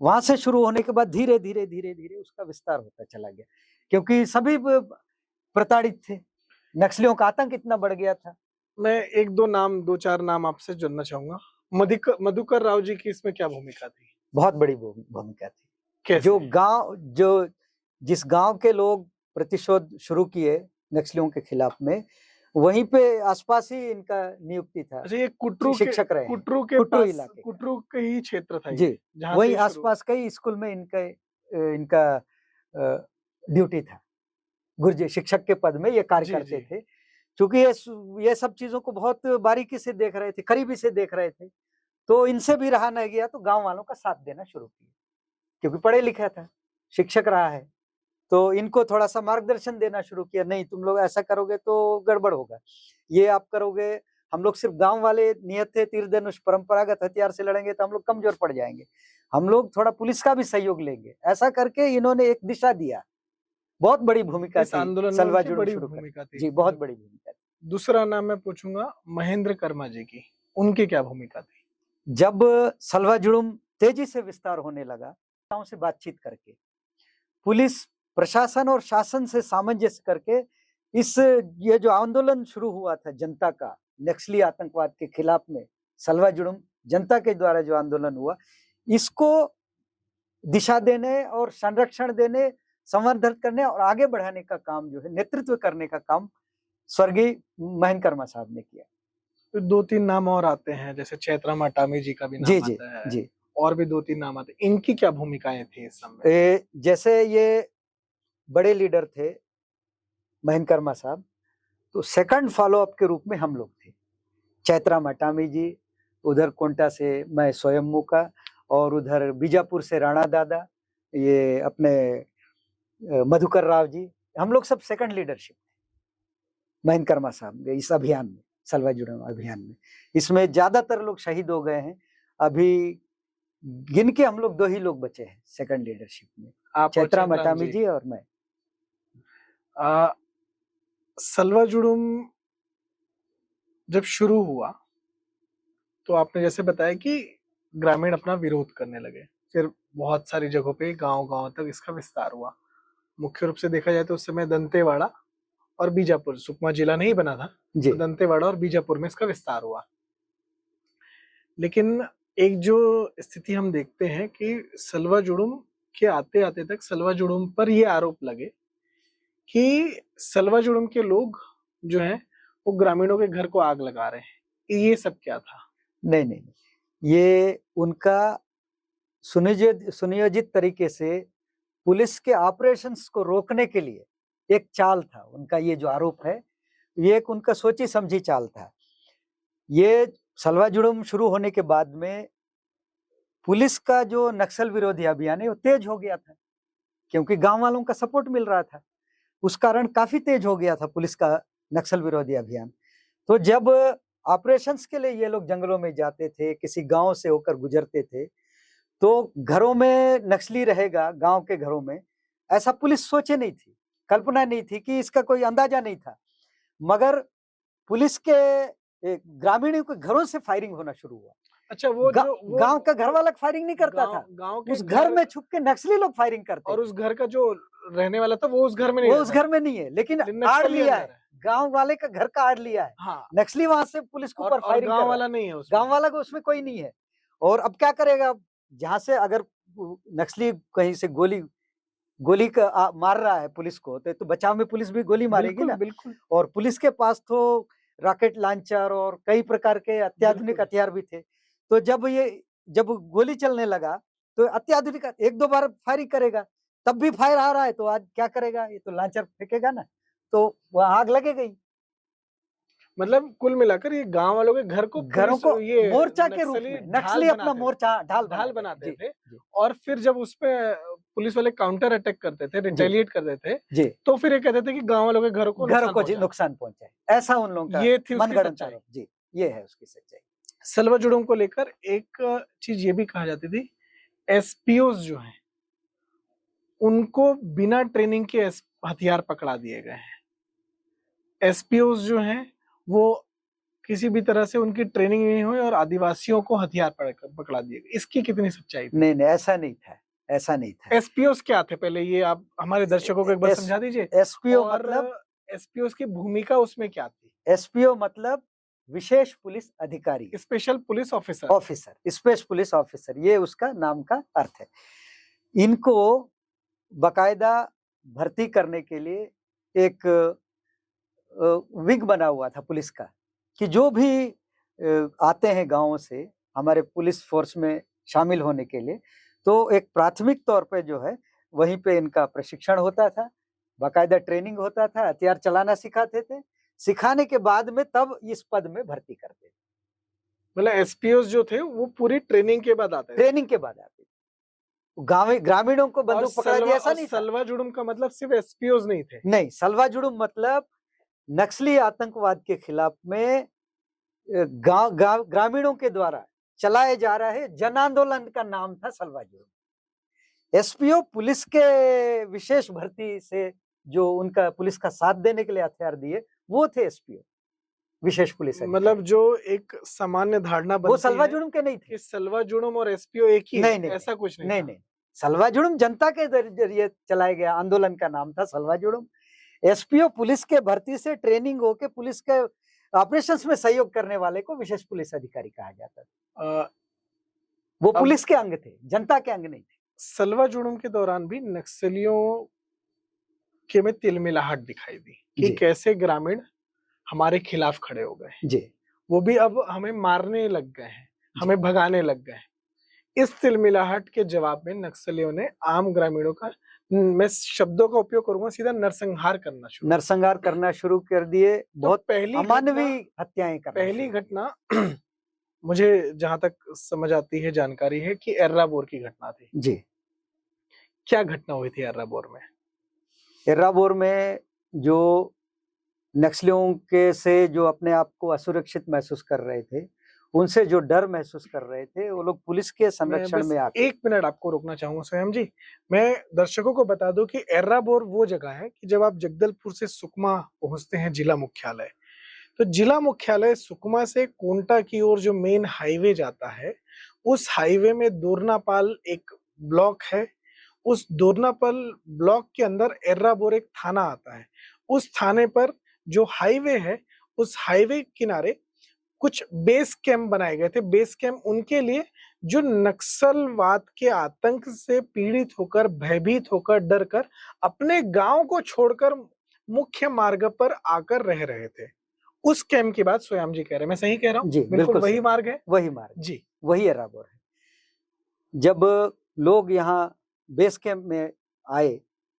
वहां से शुरू होने के बाद धीरे धीरे उसका विस्तार होता चला गया, क्योंकि सभी प्रताड़ित थे, नक्सलियों का आतंक इतना बढ़ गया था। मैं 2-4 नाम आपसे जानना चाहूंगा। मधुकर राव जी की इसमें क्या भूमिका थी? बहुत बड़ी भूमिका थी। कैसे? जिस गांव के लोग प्रतिशोध शुरू किए नक्सलियों के खिलाफ में, वहीं पे आसपास ही इनका नियुक्ति था। अच्छा, ये कुटरू के शिक्षक रहे हैं। कुटरू के कुटरू पास इलाके का। कुटरू के ही क्षेत्र था जी, ये, जहाँ से वहीं ये शुरू आसपास कई स्कूल में इनका ड्यूटी था। गुरुजी शिक्षक के पद में ये कार्य जी, करते जी। थे। क्योंकि ये सब चीजों को बहुत बारीकी से देख रहे थे, करीबी से देख रहे थे, तो इनसे भी रहा नहीं गया, तो गांव वालों का साथ देना शुरू किया। क्योंकि पढ़े लिखा था, शिक्षक रहा है, तो इनको थोड़ा सा मार्गदर्शन देना शुरू किया। नहीं, तुम लोग ऐसा करोगे तो गड़बड़ होगा, ये आप करोगे, हम लोग सिर्फ गांव वाले नियत थे, तीर धनुष परंपरागत हथियार से लड़ेंगे तो हम लोग कमजोर पड़ जाएंगे, हम लोग थोड़ा पुलिस का भी सहयोग लेंगे। ऐसा करके इन्होंने एक दिशा दिया। बहुत बड़ी भूमिका इस थी आंदोलन में सलवा उनकी जुड़ूम बड़ी शुरू करने भूमिका थी। जी, बहुत बड़ी भूमिका थी। दूसरा नाम मैं पूछूंगा महेंद्र कर्मा जी की, उनकी क्या भूमिका थी? जब सलवा जुड़ूम तेजी से विस्तार होने लगा, गांव से बातचीत करके, पुलिस प्रशासन और शासन से सामंजस्य करके, ये जो आंदोलन शुरू हुआ था जनता का नक्सली आतंकवाद के खिलाफ में, सलवा जुड़ूम जनता के द्वारा जो आंदोलन हुआ, इसको दिशा देने और संरक्षण देने, संवर्धन करने और आगे बढ़ाने का काम जो है, नेतृत्व करने का काम स्वर्गीय महेंद्र कर्मा साहब ने किया। तो 2-3 नाम और आते हैं, जैसे चैत्रा माटामी जी का भी नाम जी आता है, जी। और भी 2-3 नाम आते हैं। इनकी क्या भूमिकाएं थी इस समय? जैसे ये बड़े लीडर थे महेंद्र कर्मा साहब, तो सेकंड फॉलोअप के रूप में हम लोग थे। चैत्रा माटामी जी, उधर कोंटा से मैं स्वयं मुका, और उधर बीजापुर से राणा दादा, ये अपने मधुकर राव जी, हम लोग सब सेकंड लीडरशिप थे महेंद्र कर्मा साहब के इस अभियान में, सलवा जुड़ूम अभियान में। इसमें ज्यादातर लोग शहीद हो गए हैं, अभी गिन के हम लोग 2 ही लोग बचे हैं सेकंड लीडरशिप में, चैत्रा माटामी जी और मैं। सलवा जुड़ूम जब शुरू हुआ तो आपने जैसे बताया कि ग्रामीण अपना विरोध करने लगे, फिर बहुत सारी जगहों पे गांव-गांव तक इसका विस्तार हुआ। मुख्य रूप से देखा जाए तो उस समय दंतेवाड़ा और बीजापुर, सुकमा जिला नहीं बना था, तो दंतेवाड़ा और बीजापुर में इसका विस्तार हुआ। लेकिन एक जो स्थिति हम देखते हैं कि सलवा जुड़ूम के आते आते तक सलवा जुड़ूम पर ये आरोप लगे कि सलवा जुड़ूम के लोग जो हैं वो ग्रामीणों के घर को आग लगा रहे हैं। ये सब क्या था? नहीं, ये उनका सुनियोजित तरीके से पुलिस के ऑपरेशंस को रोकने के लिए एक चाल था उनका। ये जो आरोप है, ये एक उनका सोची समझी चाल था। ये सलवा जुड़ूम शुरू होने के बाद में पुलिस का जो नक्सल विरोधी अभियान है वो तेज हो गया था, क्योंकि गांव वालों का सपोर्ट मिल रहा था। उस कारण काफी तेज हो गया था पुलिस का नक्सल विरोधी अभियान। तो जब ऑपरेशंस के लिए ये लोग जंगलों में जाते थे, किसी गांव से होकर गुजरते थे, तो घरों में नक्सली रहेगा, गांव के घरों में, ऐसा पुलिस सोचे नहीं थी, कल्पना नहीं थी, कि इसका कोई अंदाजा नहीं था। मगर पुलिस के ग्रामीणों के घरों से फायरिंग होना शुरू हुआ। अच्छा, वो गांव का घर वाला फायरिंग नहीं करता था, गांव के उस घर में छुप के नक्सली लोग फायरिंग करते। और उस घर का जो रहने वाला था वो उस घर में नहीं, वो उस घर में नहीं है, लेकिन आड़ लिया है, गांव वाले का घर का आड़ लिया है। हाँ। नक्सली वहां से पुलिस के ऊपर फायरिंग कर रहा है, गांव वाला नहीं है उसमें। गांव वाला को उसमें कोई नहीं है। और अब क्या करेगा, जहां से अगर नक्सली कहीं से गोली मार रहा है पुलिस को, तो बचाव में पुलिस भी गोली मारेगी ना। बिल्कुल। और पुलिस के पास तो रॉकेट लॉन्चर और कई प्रकार के अत्याधुनिक हथियार भी थे। तो जब गोली चलने लगा तो अत्याधुनिक 1-2 बार फायरिंग करेगा, तब भी फायर आ रहा है तो आज क्या करेगा, ये तो लॉन्चर फेंकेगा ना, तो वहां आग लगेगी। मतलब कुल मिलाकर ये गांव वालों के घरों को ये मोर्चा के रूप में नक्सली अपना मोर्चा ढाल बनाते थे। और फिर जब उस पे पुलिस वाले काउंटर अटैक करते थे, रिटेलिएट करते थे, तो फिर ये कहते थे कि गांव वालों के घरों को नुकसान पहुंचाए, ऐसा उन लोगों का ये थी मनगढ़ंत आरोप। जी, ये है उसकी सच्चाई। सलवा जुड़ूम को लेकर एक चीज ये भी कहा जाती थी, एसपीओस जो हैं उनको बिना ट्रेनिंग के हथियार पकड़ा दिए गए हैं। एसपीओस जो हैं वो किसी भी तरह से उनकी ट्रेनिंग नहीं हुई और आदिवासियों को हथियार पकड़ा दिए गए। इसकी कितनी सच्चाई थी? नहीं, ऐसा नहीं था, ऐसा नहीं था। एसपीओस क्या थे पहले, ये आप हमारे दर्शकों को एक बार समझा दीजिए। एसपीओ मतलब, एसपीओस की भूमिका उसमें क्या थी? एसपीओ मतलब विशेष पुलिस अधिकारी, special police officer, special police officer, ये उसका नाम का अर्थ है। इनको बकायदा भर्ती करने के लिए एक विंग बना हुआ था पुलिस का, कि जो भी आते हैं गांवों से हमारे पुलिस फोर्स में शामिल होने के लिए, तो एक प्राथमिक तौर पे जो है वहीं पे इनका प्रशिक्षण होता था, बाकायदा ट्रेनिंग होता था, हथियार चलाना सिखाते थे, सिखाने के बाद में तब इस पद में भर्ती करते थे। मतलब एसपीओ जो थे वो पूरी ट्रेनिंग के बाद आते थे। ट्रेनिंग के बाद आते थे। गाँव ग्रामीणों को बंदूक पकड़ा दिया ऐसा नहीं था। सलवा जुड़ुम का मतलब सिर्फ एसपीओ नहीं थे। नहीं, सलवा जुड़ुम मतलब नक्सली आतंकवाद के खिलाफ में गांव ग्रामीणों के द्वारा चलाए जा रहे जन आंदोलन का नाम था सलवा जुड़ुम। एसपीओ पुलिस के विशेष भर्ती से जो उनका पुलिस का साथ देने के लिए हथियार दिए वो थे एसपीओ, विशेष पुलिस। मतलब जो एक सामान्य धारणा वो सलवा जुड़ुम के नहीं थे कि सलवा जुड़ुम और एसपीओ एक ही नहीं, नहीं, ऐसा कुछ नहीं। नहीं, नहीं, सलवा जुड़ुम जनता के जरिए चलाया गया आंदोलन का नाम था सलवा जुड़ुम। एसपीओ पुलिस के भर्ती से ट्रेनिंग होके पुलिस के ऑपरेशंस में सहयोग करने वाले को विशेष पुलिस अधिकारी कहा जाता था। वो पुलिस के अंग थे, जनता के अंग नहीं थे। सलवा जुड़ुम के दौरान भी नक्सलियों के में तिलमिलाहट दिखाई दी कि कैसे ग्रामीण हमारे खिलाफ खड़े हो गए जी, वो भी अब हमें मारने लग गए हैं, हमें भगाने लग गए हैं। इस तिलमिलाहट के जवाब में नक्सलियों ने आम ग्रामीणों का, मैं शब्दों का उपयोग करूंगा, सीधा नरसंहार करना शुरू कर दिए। बहुत पहली अमानवीय हत्याएं करना। पहली घटना मुझे जहां तक समझ आती है, जानकारी है कि एर्राबोर की घटना थी जी। क्या घटना हुई थी एर्राबोर में? एर्राबोर में जो नक्सलियों के से जो अपने आप को असुरक्षित महसूस कर रहे थे, उनसे जो डर महसूस कर रहे थे, वो लोग पुलिस के संरक्षण में आके। 1 मिनट आपको रोकना चाहूंगा स्वयं जी। मैं दर्शकों को बता दूं कि एर्राबोर वो जगह है कि जब आप जगदलपुर से सुकमा पहुंचते हैं जिला मुख्यालय, तो जिला मुख्यालय सुकमा से कोंटा की ओर जो मेन हाईवे जाता है, उस हाईवे में दोरनापाल एक ब्लॉक है। उस दोरनापाल ब्लॉक के अंदर एर्राबोर एक थाना आता है। उस थाने पर जो हाईवे है, उस हाईवे किनारे कुछ बेस कैंप बनाए गए थे। बेस कैंप उनके लिए जो नक्सलवाद के आतंक से पीड़ित होकर, भयभीत होकर, डर कर अपने गांव को छोड़कर मुख्य मार्ग पर आकर रह रहे थे। उस कैंप की बात स्वयं जी कह रहे हैं, मैं सही कह रहा हूँ? जी, बिल्कुल वही मार्ग है। वही मार्ग जी, वही एर्राबोर है। जब लोग यहाँ बेस कैंप में आए,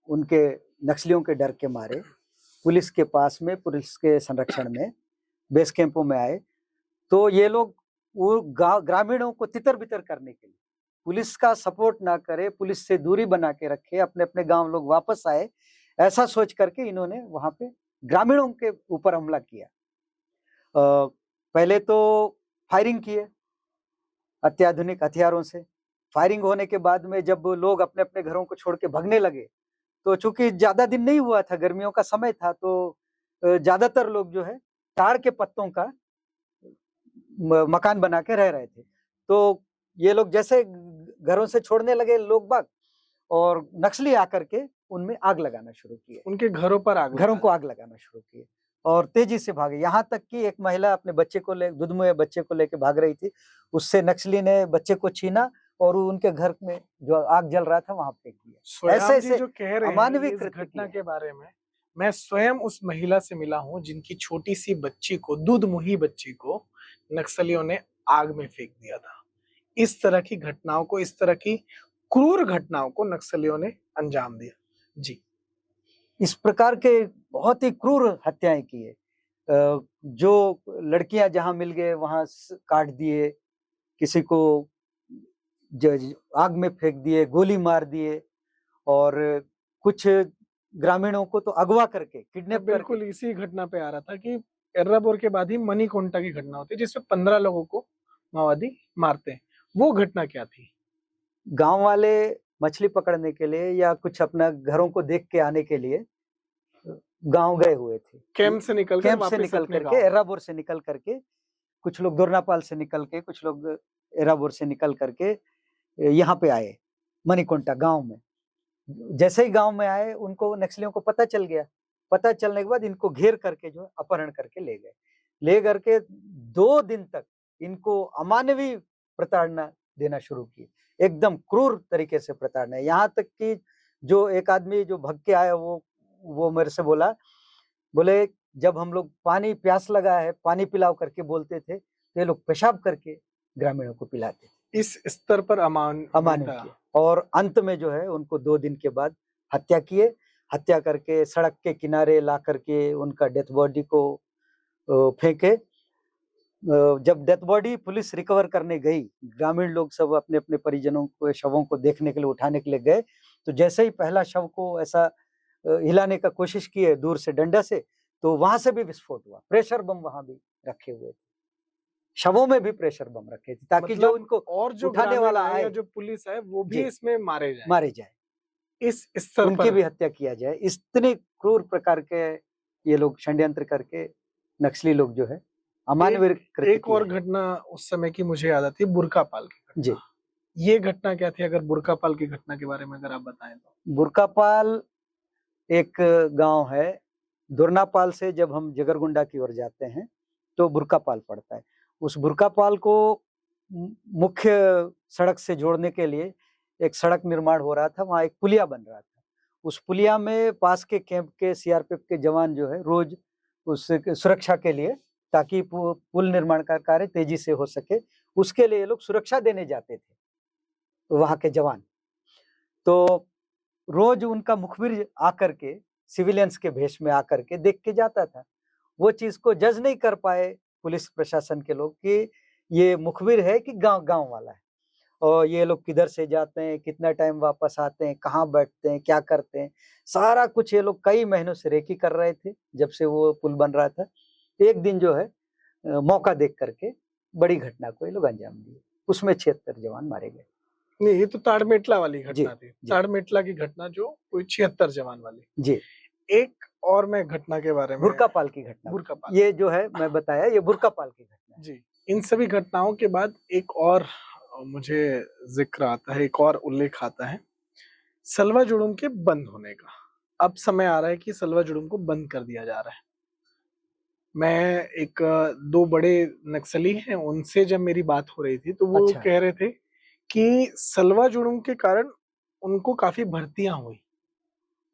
उनके नक्सलियों के डर के मारे पुलिस के पास में, पुलिस के संरक्षण में बेस कैंपों में आए, तो ये लोग वो ग्रामीणों को तितर बितर करने के लिए पुलिस का सपोर्ट ना करे, पुलिस से दूरी बना के रखे, अपने अपने गांव लोग वापस आए, ऐसा सोच करके इन्होंने वहां पे ग्रामीणों के ऊपर हमला किया। पहले तो फायरिंग किए अत्याधुनिक हथियारों से। फायरिंग होने के बाद में जब लोग अपने अपने घरों को छोड़ के भागने लगे, तो चूंकि ज्यादा दिन नहीं हुआ था, गर्मियों का समय था, तो ज्यादातर लोग जो है ताड़ के पत्तों का मकान बना के रह रहे थे। तो ये लोग जैसे घरों से छोड़ने लगे लोग बाग, और नक्सली आकर के उनमें आग लगाना शुरू किए, उनके घरों को आग लगाना शुरू किए और तेजी से भागे। यहाँ तक कि एक महिला अपने बच्चे को दुधमुए बच्चे को लेके भाग रही थी, उससे नक्सली ने बच्चे को छीना और उनके घर में जो आग जल रहा था वहां फेंक दिया। ऐसे जो कह रहे अमानवीय हैं इस घटना के बारे में, मैं स्वयं उस महिला से मिला हूं जिनकी छोटी सी बच्ची को, दूधमुही बच्ची को नक्सलियों ने आग में फेंक दिया था। इस तरह की घटनाओं को, इस तरह की क्रूर घटनाओं को नक्सलियों ने अंजाम दिया। जी, इस प्रकार के बहुत ही क्रूर हत्याएं की है। जो लड़कियां जहां मिल गए वहां काट दिए, किसी को आग में फेंक दिए, गोली मार दिए, और कुछ ग्रामीणों को तो अगवा करके किडनैप। बिल्कुल इसी घटना पे आ रहा था कि एर्राबोर के बाद ही मणिकोंटा की घटना होती है जिसमें 15 लोगों को माओवादी मारते हैं। वो घटना क्या थी? गांव वाले मछली पकड़ने के लिए या कुछ अपना घरों को देख के आने के लिए गांव गए हुए थे। कैंप से निकल करके एर्राबोर से निकल करके, कुछ लोग दोरनापाल से निकल के, कुछ लोग एर्राबोर से निकल करके यहाँ पे आए मणिकोंटा गांव में। जैसे ही गांव में आए, उनको नक्सलियों को पता चल गया। पता चलने के बाद इनको घेर करके जो अपहरण करके ले गए। ले करके 2 दिन तक इनको अमानवीय प्रताड़ना देना शुरू की, एकदम क्रूर तरीके से प्रताड़ना। यहाँ तक कि जो एक आदमी जो भग के आया वो मेरे से बोले जब हम लोग पानी प्यास लगा है पानी पिलाओ करके बोलते थे तो ये लोग पेशाब करके ग्रामीणों को पिलाते थे। इस स्तर पर अमानवीय किया और अंत में जो है उनको 2 दिन के बाद हत्या किए। हत्या करके सड़क के किनारे ला करके उनका डेथ बॉडी को फेंके। जब डेथ बॉडी पुलिस रिकवर करने गई, ग्रामीण लोग सब अपने अपने परिजनों को शवों को देखने के लिए उठाने के लिए गए, तो जैसे ही पहला शव को ऐसा हिलाने का कोशिश किए दूर से डंडा से, तो वहां से भी विस्फोट हुआ। प्रेशर बम वहां भी रखे हुए थे, शवों में भी प्रेशर बम रखे थे ताकि जो उनको और जो उठाने वाला आए, जो पुलिस है वो भी इसमें मारे जाए, इस स्तर उनकी भी हत्या किया जाए। इतने क्रूर प्रकार के ये लोग षड्यंत्र करके नक्सली लोग जो है अमानवीय कृत्य। एक और घटना उस समय की मुझे याद आती है, बुरकापाल की घटना। जी, ये घटना क्या थी? अगर बुरकापाल की घटना के बारे में अगर आप बताएं तो। बुरकापाल एक गांव है, दुर्नापाल से जब हम जगरगुंडा की ओर जाते हैं तो बुरकापाल पड़ता है। उस बुरकापाल को मुख्य सड़क से जोड़ने के लिए एक सड़क निर्माण हो रहा था, वहां एक पुलिया बन रहा था। उस पुलिया में पास के कैंप के सीआरपीएफ के जवान जो है रोज उस सुरक्षा के लिए, ताकि पुल निर्माण का कार्य तेजी से हो सके, उसके लिए लोग सुरक्षा देने जाते थे वहां के जवान। तो रोज उनका मुखबिर आकर के सिविलियंस के भेष में आकर के देख के जाता था। वो चीज को जज नहीं कर पाए पुलिस प्रशासन के लोग कि ये मुखबिर है कि गांव वाला है, और ये लोग किधर से जाते हैं, कितना टाइम वापस आते हैं, कहाँ बैठते हैं, क्या करते हैं, सारा कुछ ये लोग कई महीनों से रेकी कर रहे थे जब से वो पुल बन रहा था। एक दिन जो है मौका देख करके बड़ी घटना को ये लोग अंजाम दिए, उसमें 76 जवान मारे गए। नहीं, ये तो ताड़मेटला वाली घटना थी। ताड़मेटला की घटना जो कोई 76 जवान वाली। जी, एक और मैं घटना के बारे में, बुरकापाल की घटना, बुरकापाल ये जो है मैं बताया, ये बुरकापाल की घटना। जी, इन सभी घटनाओं के बाद एक और मुझे जिक्र आता है, एक और उल्लेख आता है सलवा जुड़ूम के बंद होने का। अब समय आ रहा है कि सलवा जुड़ूम को बंद कर दिया जा रहा है। मैं एक 2 बड़े नक्सली हैं, उनसे जब मेरी बात हो रही थी तो वो कह रहे थे कि सलवा जुड़ूम के कारण उनको काफी भर्तियां हुई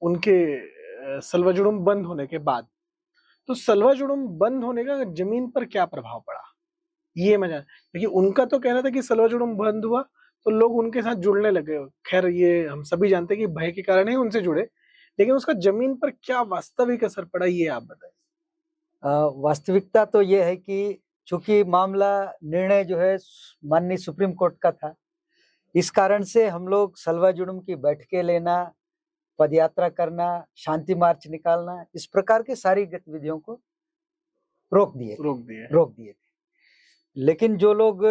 उनके सलवा जुड़ूम बंद होने के बाद। तो सलवा जुड़ूम बंद होने का जमीन पर क्या प्रभाव पड़ा, ये मैं देखिए, उनका तो कहना था कि सलवा जुड़ूम बंद हुआ तो लोग उनके साथ जुड़ने लगे। खैर, ये हम सभी जानते हैं कि भय के कारण ही उनसे जुड़े, लेकिन उसका जमीन पर क्या वास्तविक असर पड़ा, ये आप बताएं। वास्तविकता तो ये है कि चूंकि मामला निर्णय जो है माननीय सुप्रीम कोर्ट का था, इस कारण से हम लोग सलवा जुड़ूम की बैठकें लेना, पदयात्रा करना, शांति मार्च निकालना, इस प्रकार की सारी गतिविधियों को रोक दिए थे। लेकिन जो लोग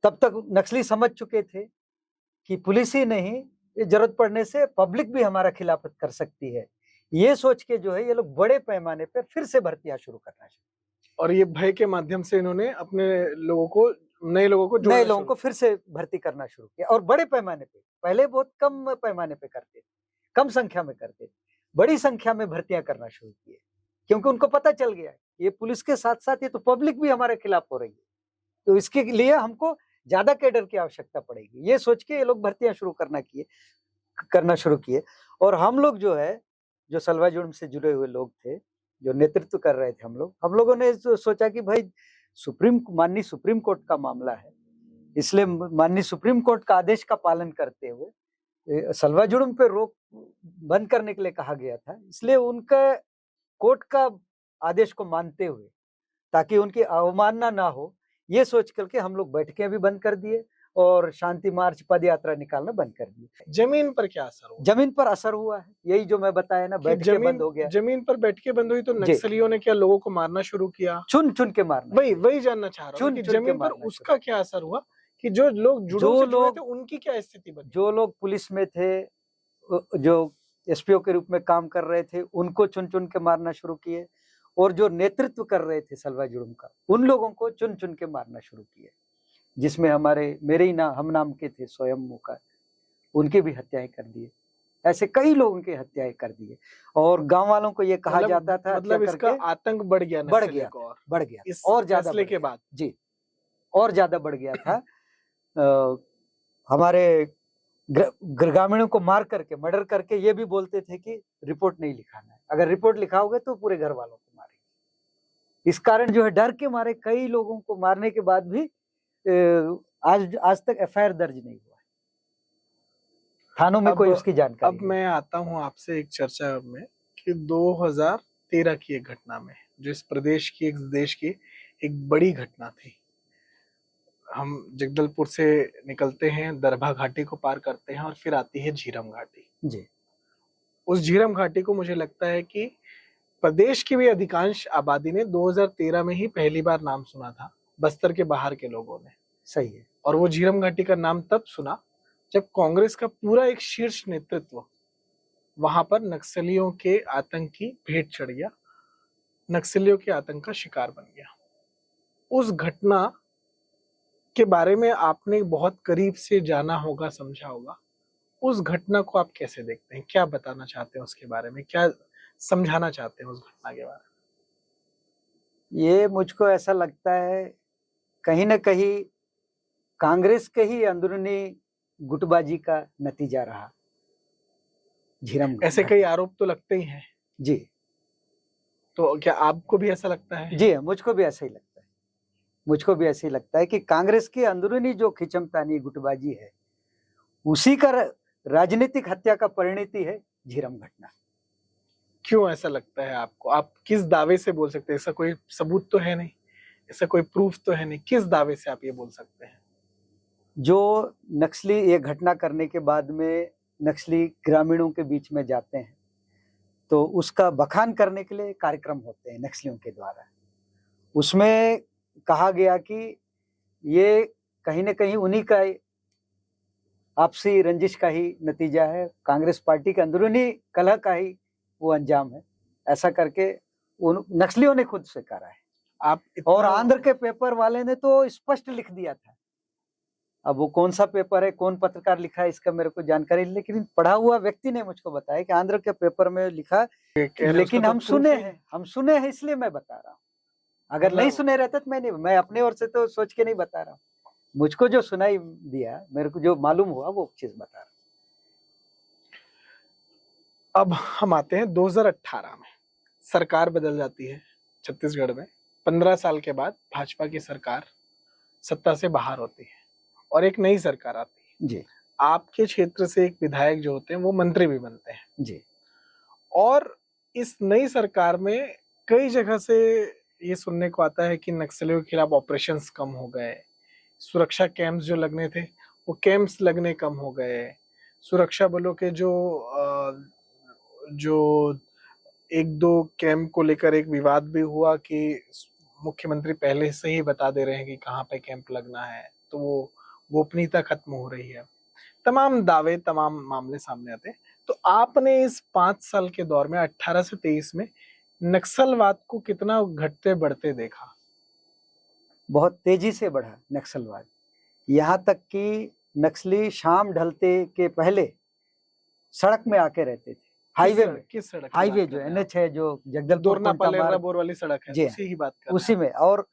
तब तक नक्सली समझ चुके थे कि पुलिस ही नहीं, जरूरत पड़ने से पब्लिक भी हमारा खिलाफत कर सकती है, ये सोच के जो है ये लोग बड़े पैमाने पर फिर से भर्तियां शुरू करना चाहिए, और ये भय के माध्यम से इन्होंने अपने लोगों को, नए लोगों को फिर से भर्ती करना शुरू किया। और बड़े पैमाने पे, पहले बहुत कम पैमाने पे करते थे, कम संख्या में करते थे, बड़ी संख्या में भर्तियां करना शुरू किए, क्योंकि उनको पता चल गया ये पुलिस के साथ साथ ये तो पब्लिक भी हमारे खिलाफ हो रही है, तो इसके लिए हमको ज्यादा कैडर की आवश्यकता पड़ेगी, ये सोच के ये लोग भर्तियां करना शुरू किए। और हम लोग जो है, जो सलवा जुड़ूम से जुड़े हुए लोग थे, जो नेतृत्व कर रहे थे, हम लोगों ने सोचा कि भाई माननीय सुप्रीम कोर्ट का मामला है, इसलिए माननीय सुप्रीम कोर्ट का आदेश का पालन करते हुए सलवा जुड़ूम पे रोक बंद करने के लिए कहा गया था, इसलिए उनका कोर्ट का आदेश को मानते हुए, ताकि उनकी अवमानना ना हो, ये सोच करके हम लोग बैठकें भी बंद कर दिए और शांति मार्च, पद यात्रा निकालना बंद कर दिए। जमीन पर क्या असर हुआ? जमीन पर असर हुआ है, यही जो मैं बताया ना, बैठकें बंद हो गया। जमीन पर बैठकें बंद हुई तो नक्सलियों ने क्या लोगों को मारना शुरू किया? चुन चुन के मारना। वही जानना चाह रहा हूँ कि जमीन पर उसका क्या असर हुआ, कि जो लोग जुड़े थे उनकी क्या स्थिति बनी? जो लोग पुलिस में थे, जो एसपीओ के रूप में काम कर रहे थे, उनको चुन चुन के मारना शुरू किए, और जो नेतृत्व कर रहे थे सलवा जुड़ूम का, उन लोगों को चुन चुन के मारना शुरू किए, जिसमें मेरे ही हम नाम के थे स्वयं मुका, उनकी भी हत्याएं कर दिए। ऐसे कई लोगों की हत्याएं कर दिए, और गांव वालों को ये कहा जाता था, मतलब इसका आतंक बढ़ गया और ज्यादा के बाद। जी, और ज्यादा बढ़ गया था। हमारे ग्रामीणों को मार करके, मर्डर करके ये भी बोलते थे कि रिपोर्ट नहीं लिखाना है, अगर रिपोर्ट लिखाओगे तो पूरे घर वालों को मारेंगे। इस कारण जो है डर के मारे कई लोगों को मारने के बाद भी आज तक एफआईआर दर्ज नहीं हुआ है, थानों में कोई उसकी जानकारी अब मैं आता हूं आपसे एक चर्चा में कि 2013 की एक घटना में, जो इस प्रदेश की, इस देश की एक बड़ी घटना थी। हम जगदलपुर से निकलते हैं, दरभा घाटी को पार करते हैं और फिर आती है झीरम घाटी जी। उस झीरम घाटी को मुझे लगता है कि प्रदेश की भी अधिकांश आबादी ने 2013 में ही पहली बार नाम सुना था, बस्तर के बाहर के लोगों ने। सही है। और वो झीरम घाटी का नाम तब सुना जब कांग्रेस का पूरा एक शीर्ष नेतृत्व वहां पर नक्सलियों के आतंक की भेंट चढ़ गया, नक्सलियों के आतंक का शिकार बन गया। उस घटना के बारे में आपने बहुत करीब से जाना होगा, समझा होगा। उस घटना को आप कैसे देखते हैं? क्या बताना चाहते हैं उसके बारे में? क्या समझाना चाहते हैं उस घटना के बारे में? ये मुझको ऐसा लगता है कहीं ना कहीं कांग्रेस के ही अंदरूनी गुटबाजी का नतीजा रहा झीरम। ऐसे कई आरोप तो लगते ही हैं जी। तो क्या आपको भी ऐसा लगता है? जी, मुझको भी ऐसा ही लगता है। मुझको भी ऐसे ही लगता है कि कांग्रेस की अंदरूनी जो खिंचमतानी गुटबाजी है, उसी का राजनीतिक हत्या का परिणति है झीरम घटना। क्यों ऐसा लगता है आपको? आप किस दावे से बोल सकते हैं? ऐसा कोई सबूत तो है नहीं, ऐसा कोई प्रूफ तो है नहीं, किस दावे से आप ये बोल सकते हैं? जो नक्सली ये घटना करने के बाद में नक्सली ग्रामीणों के बीच में जाते हैं तो उसका बखान करने के लिए कार्यक्रम होते हैं नक्सलियों के द्वारा। उसमें कहा गया कि ये कहीं ना कहीं उन्हीं का आपसी रंजिश का ही नतीजा है, कांग्रेस पार्टी के अंदरूनी कलह का ही वो अंजाम है, ऐसा करके उन नक्सलियों ने खुद स्वीकारा है। आप और आंध्र के पेपर वाले ने तो स्पष्ट लिख दिया था। अब वो कौन सा पेपर है, कौन पत्रकार लिखा है, इसका मेरे को जानकारी, लेकिन पढ़ा हुआ व्यक्ति ने मुझको बताया कि आंध्र के पेपर में लिखा, लेकिन हम सुने हैं इसलिए मैं बता रहा हूँ। अगर नहीं सुने रहते तो मैं अपने ओर से तो सोच के नहीं बता रहा हूँ, मुझको जो सुनाई दिया, मेरे को जो मालूम हुआ वो चीज बता रहा हूँ। अब हम आते हैं 2018 में, सरकार बदल जाती है छत्तीसगढ़ में। 15 साल के बाद भाजपा की सरकार सत्ता से बाहर होती है और एक नई सरकार आती है जी। आपके क्षेत्र से एक विधायक जो होते हैं वो मंत्री भी बनते हैं जी। और इस नई सरकार में कई जगह से ये सुनने को आता है कि नक्सलियों के खिलाफ ऑपरेशंस कम हो गए, सुरक्षा कैंप्स जो लगने थे वो कैंप्स लगने कम हो गए, सुरक्षा बलों के जो एक दो कैंप को लेकर एक विवाद भी हुआ कि मुख्यमंत्री पहले से ही बता दे रहे हैं कि कहाँ पे कैंप लगना है, तो वो गोपनीयता खत्म हो रही है। तमाम दावे, तमाम मामले सामने आते हैं। तो आपने इस 5 साल के दौर में 18 से 23 में नक्सलवाद को कितना घटते बढ़ते देखा? बहुत तेजी से बढ़ा नक्सलवाद, यहाँ तक कि नक्सली शाम ढलते के पहले सड़क में आके रहते थे, हाईवे में। किस सड़क? हाईवे जो NH है, जो जगदलपुर वाली सड़क है, उसी ही बात कर उसी में। और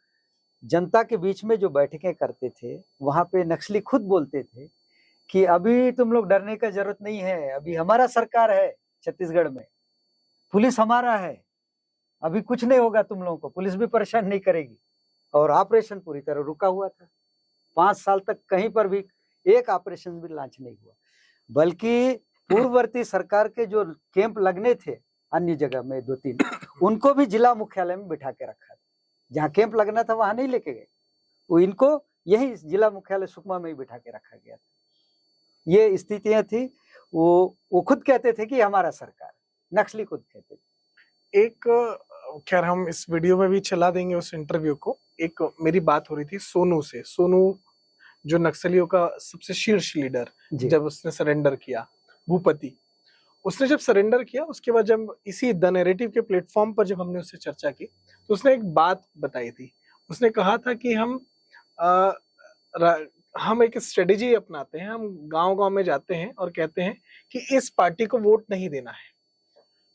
जनता के बीच में जो बैठकें करते थे वहां पे नक्सली खुद बोलते थे कि अभी तुम लोग डरने का जरूरत नहीं है, अभी हमारा सरकार है छत्तीसगढ़ में, पुलिस हमारा है, अभी कुछ नहीं होगा तुम लोगों को, पुलिस भी परेशान नहीं करेगी। और ऑपरेशन पूरी तरह रुका हुआ था। 5 साल तक कहीं पर भी एक ऑपरेशन भी लॉन्च नहीं हुआ, बल्कि पूर्ववर्ती सरकार के जो कैंप लगने थे अन्य जगह में 2-3, उनको भी जिला मुख्यालय में बिठा के रखा था। जहाँ कैंप लगना था वहां नहीं लेके गए, वो इनको यही जिला मुख्यालय सुकमा में ही बिठा के रखा गया था। ये स्थितियां थी। वो खुद कहते थे कि हमारा सरकार, नक्सली खुद कहते थे। एक खैर हम इस वीडियो में भी चला देंगे उस इंटरव्यू को। एक मेरी बात हो रही थी सोनू से, सोनू जो नक्सलियों का सबसे शीर्ष लीडर, जब उसने सरेंडर किया, भूपति, उसने जब सरेंडर किया उसके बाद जब इसी द नैरेटिव के प्लेटफॉर्म पर जब हमने उससे चर्चा की तो उसने एक बात बताई थी। उसने कहा था कि हम एक स्ट्रेटेजी अपनाते हैं, हम गांव-गांव में जाते हैं और कहते हैं कि इस पार्टी को वोट नहीं देना है,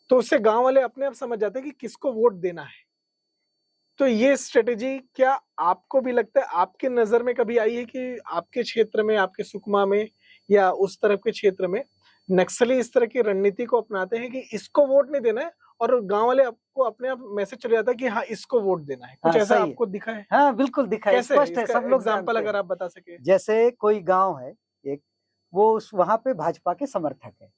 तो उससे गांव वाले अपने आप समझ जाते हैं कि किसको वोट देना है। तो ये स्ट्रेटेजी क्या आपको भी लगता है, आपके नजर में कभी आई है कि आपके क्षेत्र में, आपके सुकमा में या उस तरफ के क्षेत्र में नक्सली इस तरह की रणनीति को अपनाते हैं कि इसको वोट नहीं देना है, और गांव वाले आपको अपने आप मैसेज चले जाता है कि हाँ इसको वोट देना है। कुछ हाँ, ऐसा सही है। आपको दिखा है? हाँ बिल्कुल दिखा है, कैसे है? स्पष्ट है, इसका सब लोग एग्जाम्पल जानते अगर हैं। आप बता सके। जैसे कोई गांव है एक, वो वहां पे भाजपा के समर्थक है,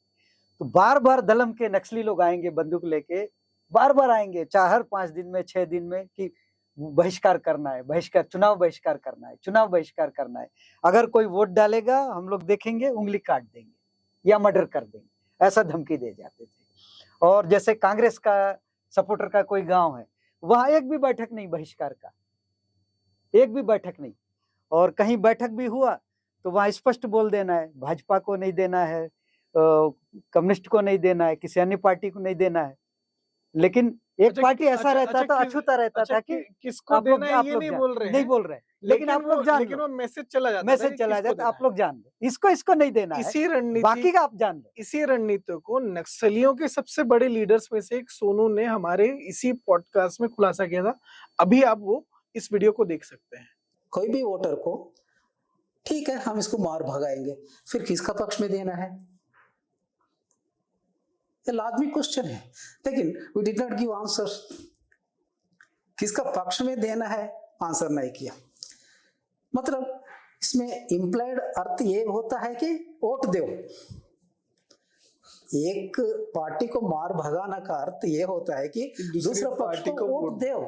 तो बार बार दलम के नक्सली लोग आएंगे बंदूक लेके, बार बार आएंगे, चाहे हर 5 दिन में 6 दिन में, कि बहिष्कार करना है, बहिष्कार, चुनाव बहिष्कार करना है, चुनाव बहिष्कार करना है, अगर कोई वोट डालेगा हम लोग देखेंगे, उंगली काट देंगे या मर्डर कर देंगे, ऐसा धमकी दे जाते थे। और जैसे कांग्रेस का सपोर्टर का कोई गांव है, वहां एक भी बैठक नहीं बहिष्कार का, एक भी बैठक नहीं, और कहीं बैठक भी हुआ तो वहां स्पष्ट बोल देना है, भाजपा को नहीं देना है, कम्युनिस्ट को नहीं देना है, किसी अन्य पार्टी को नहीं देना है। लेकिन एक अच्छा, पार्टी ऐसा अच्छा, रहता अच्छा, था, अछूता रहता था कि किसको आप लोग देना है आप ये लोग नहीं जान बोल रहे नहीं हैं, बोल रहे, लेकिन आप लोग जान लेकिन लो, वो मैसेज चला जाता था मैसेज कि चला किसको जाता, देना आप लोग जान लो, इसको नहीं देना है। है, इसी रणनीति बाकी का आप जान लो। इसी रणनीति को नक्सलियों के सबसे बड़े लीडर्स में से एक सोनू ने हमारे इसी पॉडकास्ट में खुलासा किया था। अभी आप वो इस वीडियो को देख सकते हैं। कोई भी वोटर को, ठीक है हम इसको मार भगाएंगे, फिर किसका पक्ष में देना है, ये लाजमी क्वेश्चन है, लेकिन we did not give answer. किसका पक्ष में देना है, आंसर नहीं किया। मतलब इसमें इम्प्लाइड अर्थ ये होता है कि वोट दो। एक पार्टी को मार भगाना का अर्थ ये होता है कि दूसरा पार्टी को वोट दो।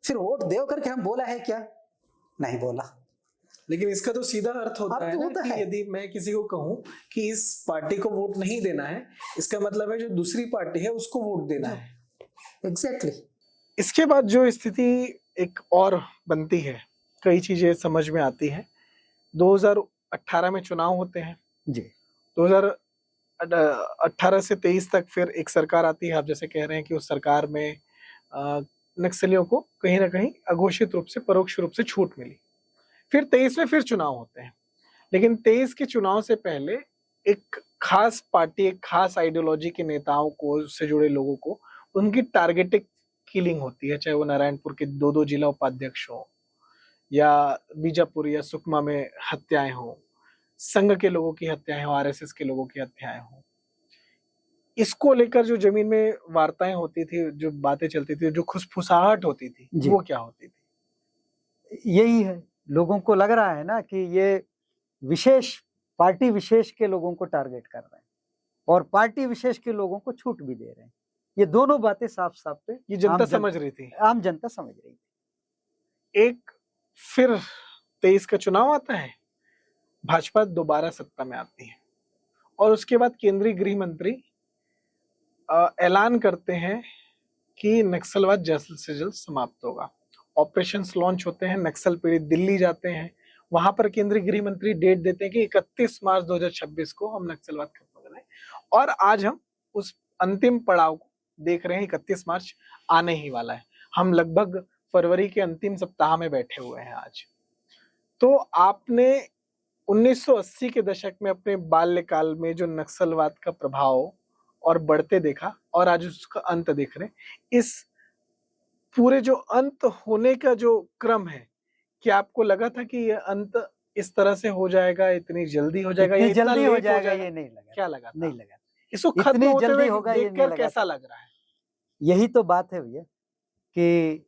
फिर वोट दो करके हम बोला है क्या? नहीं बोला। लेकिन इसका तो सीधा अर्थ होता है ना कि यदि मैं किसी को कहूं कि इस पार्टी को वोट नहीं देना है, इसका मतलब है जो दूसरी पार्टी है उसको वोट देना है। एग्जैक्टली। इसके बाद जो स्थिति एक और बनती है, कई चीजें समझ में आती हैं। 2018 में चुनाव होते हैं जी, 2018 से 23 तक फिर एक सरकार आती है। आप जैसे कह रहे हैं कि उस सरकार में नक्सलियों को कहीं ना कहीं अघोषित रूप से, परोक्ष रूप से छूट मिली। फिर 23 में फिर चुनाव होते हैं, लेकिन 23 के चुनाव से पहले एक खास पार्टी, एक खास आइडियोलॉजी के नेताओं को, से जुड़े लोगों को, उनकी टारगेटेड किलिंग होती है, चाहे वो नारायणपुर के 2-2 जिला उपाध्यक्ष हो, या बीजापुर या सुकमा में हत्याएं हो, संघ के लोगों की हत्याएं हो, आरएसएस के लोगों की हत्याएं हो। इसको लेकर जो जमीन में वार्ताएं होती थी, जो बातें चलती थी, जो खुसफुसाहट होती थी, वो क्या होती थी? यही है, लोगों को लग रहा है ना कि ये विशेष पार्टी विशेष के लोगों को टारगेट कर रहे हैं और पार्टी विशेष के लोगों को छूट भी दे रहे हैं। ये दोनों बातें साफ साफ पे ये जनता समझ रही थी, आम जनता समझ रही थी। एक फिर 23 का चुनाव आता है, भाजपा दोबारा सत्ता में आती है, और उसके बाद केंद्रीय गृह मंत्री ऐलान करते हैं कि नक्सलवाद जल्द से जल्द समाप्त होगा। ऑपरेशंस लॉन्च होते हैं, नक्सल पीड़ित दिल्ली जाते हैं, वहां पर केंद्रीय गृह मंत्री डेट देते हैं कि 31 मार्च 2026 को हम नक्सलवाद खत्म कर रहे हैं। और आज हम उस अंतिम पड़ाव को देख रहे हैं, 31 मार्च आने ही वाला है। हम लगभग फरवरी के अंतिम सप्ताह में बैठे हुए हैं आज। तो आपने 1980 के दशक में अपने बाल्यकाल में जो नक्सलवाद का प्रभाव और बढ़ते देखा, और आज उसका अंत देख रहे हैं। इस पूरे जो अंत होने का जो क्रम है, क्या आपको लगा था कि ये अंत इस तरह से हो जाएगा, इतनी जल्दी हो जाएगा, इतनी या इतना जल्दी लेट हो जाएगा ये नहीं लगा। क्या लगा था? नहीं लगा। इसको खत्म इतनी होते जल्दी हुए होगा ये नहीं देखकर लगा कैसा था। लग रहा है? यही तो बात है भैया कि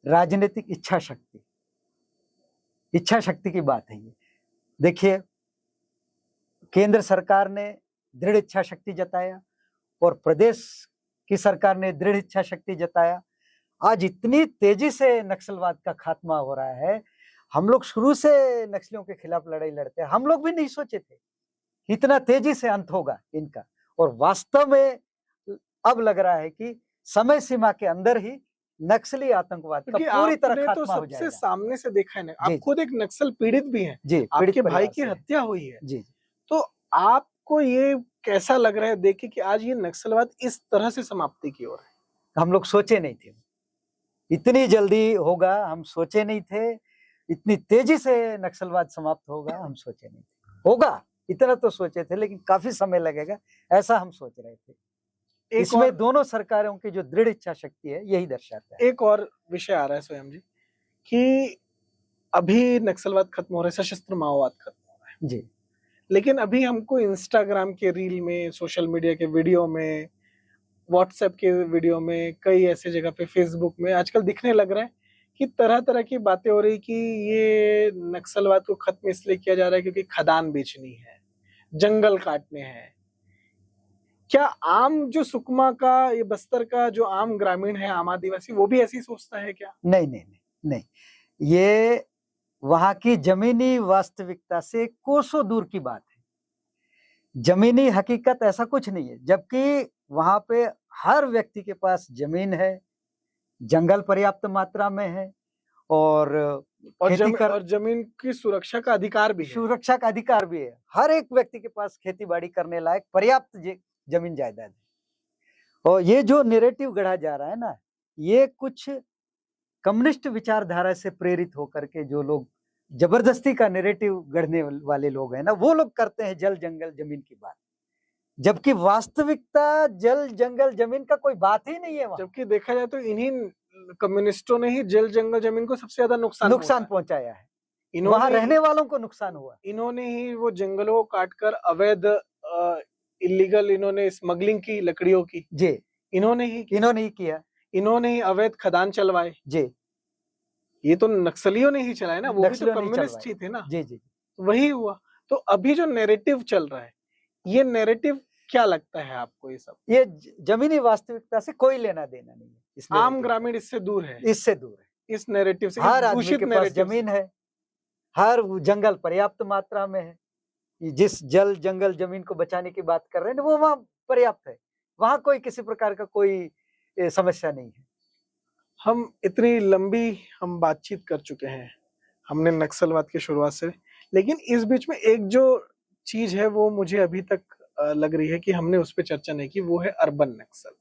राजनीतिक इच्छा शक्ति की बात है ये। देखिए, केंद्र सरकार ने दृढ़ इच्छा शक्ति जताया और प्रदेश की सरकार ने दृढ़ इच्छा शक्ति जताया। आज इतनी तेजी से नक्सलवाद का खात्मा हो रहा है। हम लोग शुरू से नक्सलियों के खिलाफ लड़ाई लड़ते हैं, हम लोग भी नहीं सोचे थे इतना तेजी से अंत होगा इनका, और वास्तव में अब लग रहा है कि समय सीमा के अंदर ही नक्सली आतंकवाद का पूरी तरह खात्मा हो जाएगा। सबसे सामने से देखा है ना, आप खुद एक नक्सल पीड़ित भी हैं, जी, आपके भाई की हत्या हुई है। जी, तो आपको ये कैसा लग रहा है देख के कि आज ये नक्सलवाद इस तरह से समाप्ति की ओर है? हम लोग सोचे नहीं थे इतनी जल्दी होगा, हम सोचे नहीं थे इतनी तेजी से नक्सलवाद समाप्त होगा, हम सोचे नहीं थे। होगा इतना तो सोचे थे, लेकिन काफी समय लगेगा ऐसा हम सोच रहे थे। इसमें दोनों सरकारों की जो दृढ़ इच्छा शक्ति है यही दर्शाता है। एक और विषय आ रहा है स्वयं जी, कि अभी नक्सलवाद खत्म हो रहा है, सशस्त्र माओवाद खत्म हो रहा है जी, लेकिन अभी हमको इंस्टाग्राम के रील में, सोशल मीडिया के वीडियो में, व्हाट्सएप के वीडियो में, कई ऐसे जगह पे, फेसबुक में आजकल दिखने लग रहा है कि तरह तरह की बातें हो रही कि ये नक्सलवाद को खत्म इसलिए किया जा रहा है क्योंकि खदान बेचनी है, जंगल काटने हैं। क्या आम जो सुकमा का, ये बस्तर का जो आम ग्रामीण है, आम आदिवासी, वो भी ऐसी सोचता है क्या? नहीं नहीं नहीं नहीं, ये वहां की जमीनी वास्तविकता से कोसों दूर की बात है। जमीनी हकीकत ऐसा कुछ नहीं है, जबकि वहां पे हर व्यक्ति के पास जमीन है, जंगल पर्याप्त मात्रा में है, और और जमीन की सुरक्षा का अधिकार भी है। सुरक्षा का अधिकार भी है। हर एक व्यक्ति के पास खेती बाड़ी करने लायक पर्याप्त जमीन जायदाद है। और ये जो नैरेटिव गढ़ा जा रहा है ना, ये कुछ कम्युनिस्ट विचारधारा से प्रेरित होकर के जो लोग जबरदस्ती का नैरेटिव गढ़ने वाले लोग हैं ना, वो लोग करते हैं जल जंगल जमीन की बात, जबकि वास्तविकता जल जंगल जमीन का कोई बात ही नहीं है वहाँ। जबकि देखा जाए तो इन्हीं कम्युनिस्टों ने ही जल जंगल जमीन को सबसे ज्यादा नुकसान पहुंचाया है। वहां रहने वालों को नुकसान हुआ। इन्होंने ही वो जंगलों को काटकर अवैध इलीगल इन्होंने स्मगलिंग की लकड़ियों की, जी इन्होंने ही किया। इन्होंने ही अवैध खदान चलवाए। जी, ये तो नक्सलियों ने ही चलाए ना, वो भी तो कम्युनिस्ट ही थे ना। जी जी, वही हुआ। तो अभी जो नैरेटिव चल रहा है, ये नैरेटिव क्या लगता है आपको? ये जमीनी वास्तविकता से कोई लेना देना नहीं है। आम ग्रामीण इससे दूर है, इस नैरेटिव से। हर आदमी के पास जमीन है, हर जंगल पर्याप्त मात्रा में है। जिस जल जंगल जमीन को बचाने की बात कर रहे हैं वो वहां पर्याप्त है, वहां कोई किसी प्रकार का कोई समस्या नहीं है। हम इतनी लंबी बातचीत कर चुके हैं, हमने नक्सलवाद की शुरुआत से, लेकिन इस बीच में एक जो चीज है वो मुझे अभी तक लग रही है कि हमने उस पर चर्चा नहीं की, वो है अर्बन नक्सल।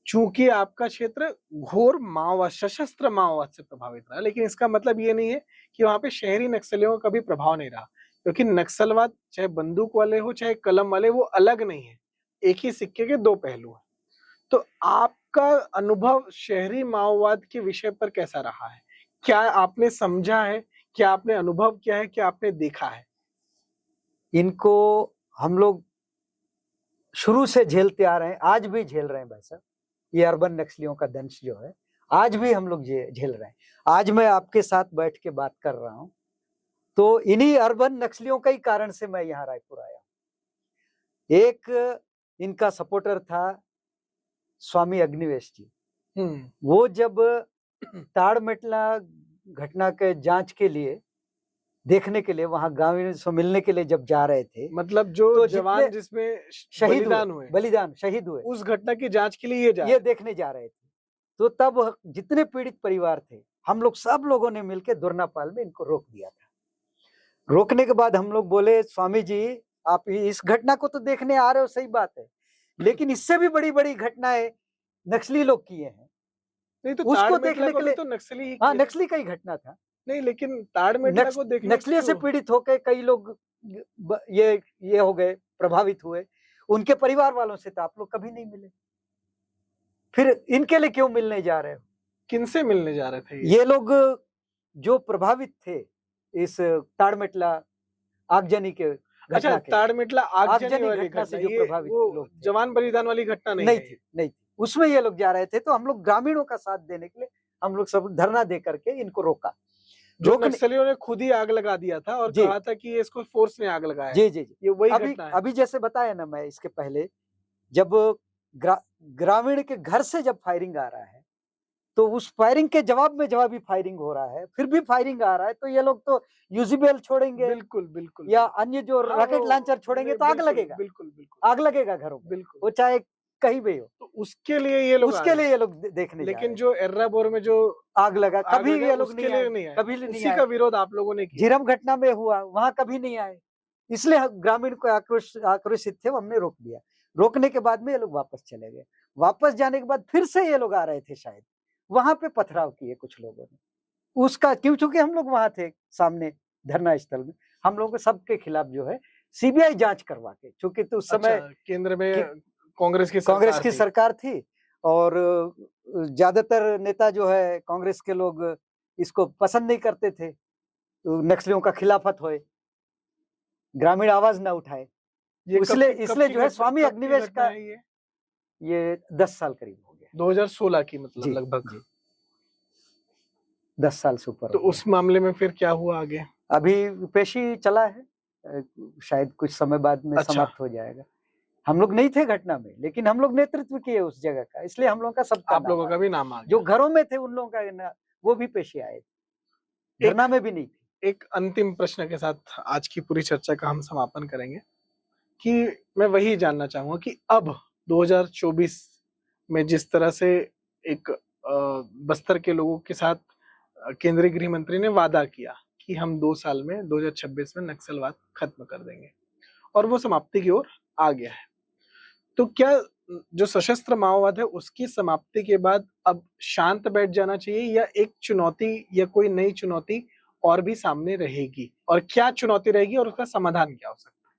चूंकि आपका क्षेत्र घोर माओवाद, सशस्त्र माओवाद से प्रभावित रहा, लेकिन इसका मतलब ये नहीं है कि वहां पे शहरी नक्सलियों का कभी प्रभाव नहीं रहा, क्योंकि नक्सलवाद चाहे बंदूक वाले हो चाहे कलम वाले, वो अलग नहीं है, एक ही सिक्के के दो पहलू हैं। तो आपका अनुभव शहरी माओवाद के विषय पर कैसा रहा है? क्या आपने समझा है, क्या आपने अनुभव किया है, क्या आपने देखा है? इनको हम लोग शुरू से झेलते आ रहे हैं, आज भी झेल रहे हैं भाई साहब। ये अर्बन नक्सलियों का दंश जो है आज भी हम लोग झेल रहे हैं। आज मैं आपके साथ बैठ के बात कर रहा हूं तो इन्हीं अर्बन नक्सलियों का ही कारण से मैं यहाँ रायपुर आया हूं। एक इनका सपोर्टर था स्वामी अग्निवेश जी। वो जब ताड़मेटला घटना के जांच के लिए, देखने के लिए, वहां गांव से मिलने के लिए जब जा रहे थे, मतलब जो तो जवान जिसमें शहीद हुए उस घटना की जांच के लिए ये देखने जा रहे थे, तो तब जितने पीड़ित परिवार थे, हम लोग सब लोगों ने मिलकर दुर्नापाल में इनको रोक दिया था। रोकने के बाद हम लोग बोले, स्वामी जी आप इस घटना को तो देखने आ रहे हो, सही बात है, लेकिन इससे भी बड़ी बड़ी घटनाएं नक्सली लोग किए हैं। नहीं तो उसको देखने के लिए तो नक्सली ही, नक्सली का ही घटना था। नहीं, लेकिन ताड़मेटला को देखने नक्सलियों से पीड़ित होकर कई लोग ये हो गए, प्रभावित हुए, उनके परिवार वालों से तो आप लोग कभी नहीं मिले, फिर इनके लिए क्यों मिलने जा रहे हो? किनसे मिलने जा रहे थे ये लोग? जो प्रभावित थे इस ताड़मेटला आगजनी के घटना। अच्छा, ताड़मेटला आगजनी वाली घटना से जो प्रभावित लोग, जवान बलिदान वाली घटना नहीं थी, उसमें ये लोग जा रहे थे। तो हम लोग ग्रामीणों का साथ देने के लिए हम लोग सब धरना दे करके इनको रोका। जो नक्सलियों ने खुद ही आग लगा दिया था और कहा था कि इसको फोर्स ने आग लगाया। जी जी जी, ये वही घटना है। अभी जैसे बताया ना मैं इसके पहले, जब ग्रामीण के घर से जब फायरिंग आ रहा है तो उस फायरिंग के जवाब में जवाबी फायरिंग हो रहा है, फिर भी फायरिंग आ रहा है, तो ये लोग तो यूजीबीएल छोड़ेंगे, बिल्कुल, या अन्य जो रॉकेट लॉन्चर छोड़ेंगे तो आग लगेगा, बिल्कुल आग लगेगा घरों में, वो चाहे कहीं भी हो। तो उसके लिए ये लोग देखने, लेकिन जो एर्राबोर में जो आग लगा, कभी ये लोग नहीं आए, कभी नहीं, उसी का विरोध आप लोगों ने किया। झीरम घटना में हुआ, वहां कभी नहीं आए, इसलिए ग्रामीण को आक्रोशित थे, हमने रोक दिया। रोकने के बाद में ये लोग वापस चले गए। वापस जाने के बाद फिर से ये लोग आ रहे थे, शायद वहां पे पथराव किए कुछ लोगों ने उसका, क्योंकि हम लोग वहां थे सामने धरना स्थल में, हम लोगों के सबके खिलाफ जो है सीबीआई जांच करवा के, क्योंकि तो उस समय केंद्र में कांग्रेस की सरकार थी और ज्यादातर नेता जो है कांग्रेस के लोग इसको पसंद नहीं करते थे, तो नक्सलियों का खिलाफत होए, ग्रामीण आवाज न उठाए। ये इसलिए जो है स्वामी कब की अग्निवेश घटना का है ये 10 साल करीब हो गया। 2016 की मतलब जी, लगभग। जी, 10 साल से ऊपर तो हो गया। उस मामले में फिर क्या हुआ आगे? अभी पेशी चला है, शायद कुछ समय बाद में अच्छा। समाप्त हो जाएगा। हम लोग नहीं थे घटना में, लेकिन हम लोग नेतृत्व किए उस जगह का, इसलिए हम लोगों का सबका आप नाम लोगों आ का गया। भी नाम आ जो गया। घरों में थे उन लोगों का वो भी पेशी आए थे, धरना में भी नहीं थे। एक अंतिम प्रश्न के साथ आज की पूरी चर्चा का हम समापन करेंगे कि मैं वही जानना चाहूंगा कि अब 2024 में जिस तरह से एक बस्तर के लोगों के साथ केंद्रीय गृह मंत्री ने वादा किया कि हम 2 साल में 2026 में नक्सलवाद खत्म कर देंगे, और वो समाप्ति की ओर आ गया है, तो क्या जो सशस्त्र माओवाद है उसकी समाप्ति के बाद अब शांत बैठ जाना चाहिए, या एक चुनौती या कोई नई चुनौती और भी सामने रहेगी, और क्या चुनौती रहेगी और उसका समाधान क्या हो सकता है?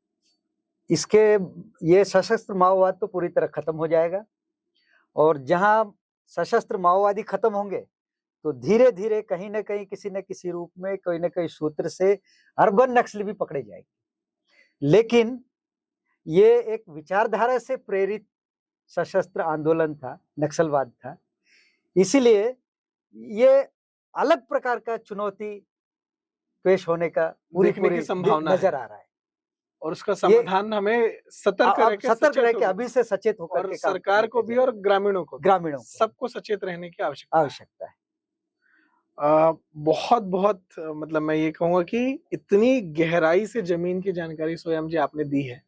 इसके ये सशस्त्र माओवाद तो पूरी तरह खत्म हो जाएगा, और जहां सशस्त्र माओवादी खत्म होंगे तो धीरे धीरे कहीं ना कहीं किसी न किसी रूप में कोई न कोई सूत्र से अर्बन नक्सली भी पकड़े जाएंगे। लेकिन ये एक विचारधारा से प्रेरित सशस्त्र आंदोलन था, नक्सलवाद था, इसीलिए ये अलग प्रकार का चुनौती पेश होने का पूरी संभावना नजर आ रहा है, और उसका समाधान हमें सतर्क रह के अभी से सचेत होकर और के काम सरकार को भी और ग्रामीणों को सबको सचेत रहने की आवश्यकता है। बहुत बहुत मतलब मैं ये कहूंगा कि इतनी गहराई से जमीन की जानकारी स्वयं जी आपने दी है,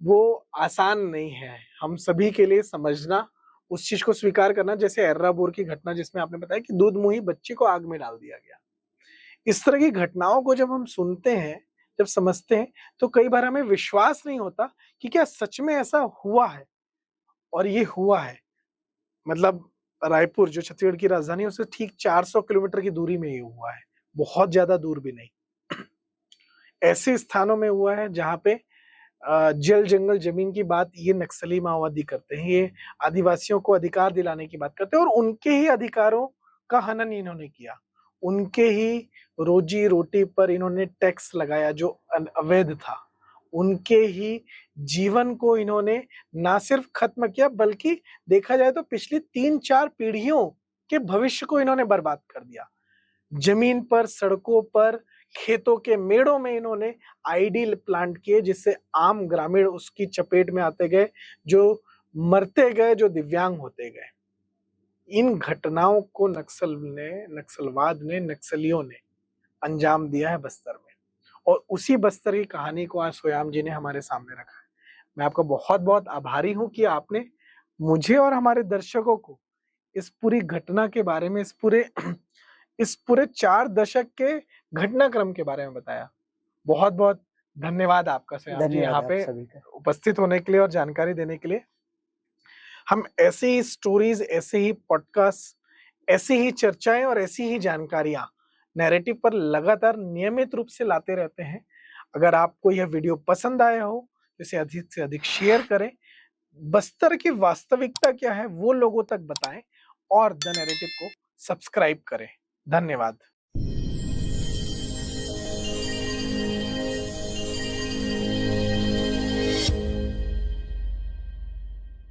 वो आसान नहीं है हम सभी के लिए समझना, उस चीज को स्वीकार करना। जैसे एर्राबोर की घटना जिसमें आपने बताया कि दूध मुही बच्ची को आग में डाल दिया गया, इस तरह की घटनाओं को जब हम सुनते हैं, जब समझते हैं, तो कई बार हमें विश्वास नहीं होता कि क्या सच में ऐसा हुआ है। और ये हुआ है, मतलब रायपुर जो छत्तीसगढ़ की राजधानी है उससे ठीक 400 किलोमीटर की दूरी में ये हुआ है, बहुत ज्यादा दूर भी नहीं। ऐसे स्थानों में हुआ है जहां पे जल जंगल जमीन की बात ये नक्सली माओवादी करते हैं, ये आदिवासियों को अधिकार दिलाने की बात करते हैं, और उनके ही अधिकारों का हनन इन्होंने किया, उनके ही रोजी रोटी पर इन्होंने टैक्स लगाया जो अवैध था, उनके ही जीवन को इन्होंने ना सिर्फ खत्म किया बल्कि देखा जाए तो पिछली 3-4 पीढ़ियों के भविष्य को इन्होंने बर्बाद कर दिया। जमीन पर, सड़कों पर, खेतों के मेड़ों में इन्होंने आईडी प्लांट किए, जिससे आम ग्रामीण उसकी चपेट में आते गए, जो मरते गए, जो दिव्यांग होते गए। इन घटनाओं को नक्सलवाद ने, नक्सलियों ने अंजाम दिया है बस्तर में, और उसी बस्तर की कहानी को आज सोयाम जी ने हमारे सामने रखा है। मैं आपका बहुत बहुत आभारी हूं कि आपने मुझे और हमारे दर्शकों को इस पूरी घटना के बारे में, इस पूरे 4 दशक के घटनाक्रम के बारे में बताया। बहुत बहुत धन्यवाद आपका सोयाम जी यहाँ पे उपस्थित होने के लिए और जानकारी देने के लिए। हम ऐसे ही स्टोरीज, ऐसे ही पॉडकास्ट, ऐसी ही चर्चाएं और ऐसी ही जानकारियां नैरेटिव पर लगातार नियमित रूप से लाते रहते हैं। अगर आपको यह वीडियो पसंद आया हो तो इसे अधिक से अधिक शेयर करें, बस्तर की वास्तविकता क्या है वो लोगों तक बताएं, और द नैरेटिव को सब्सक्राइब करें। धन्यवाद।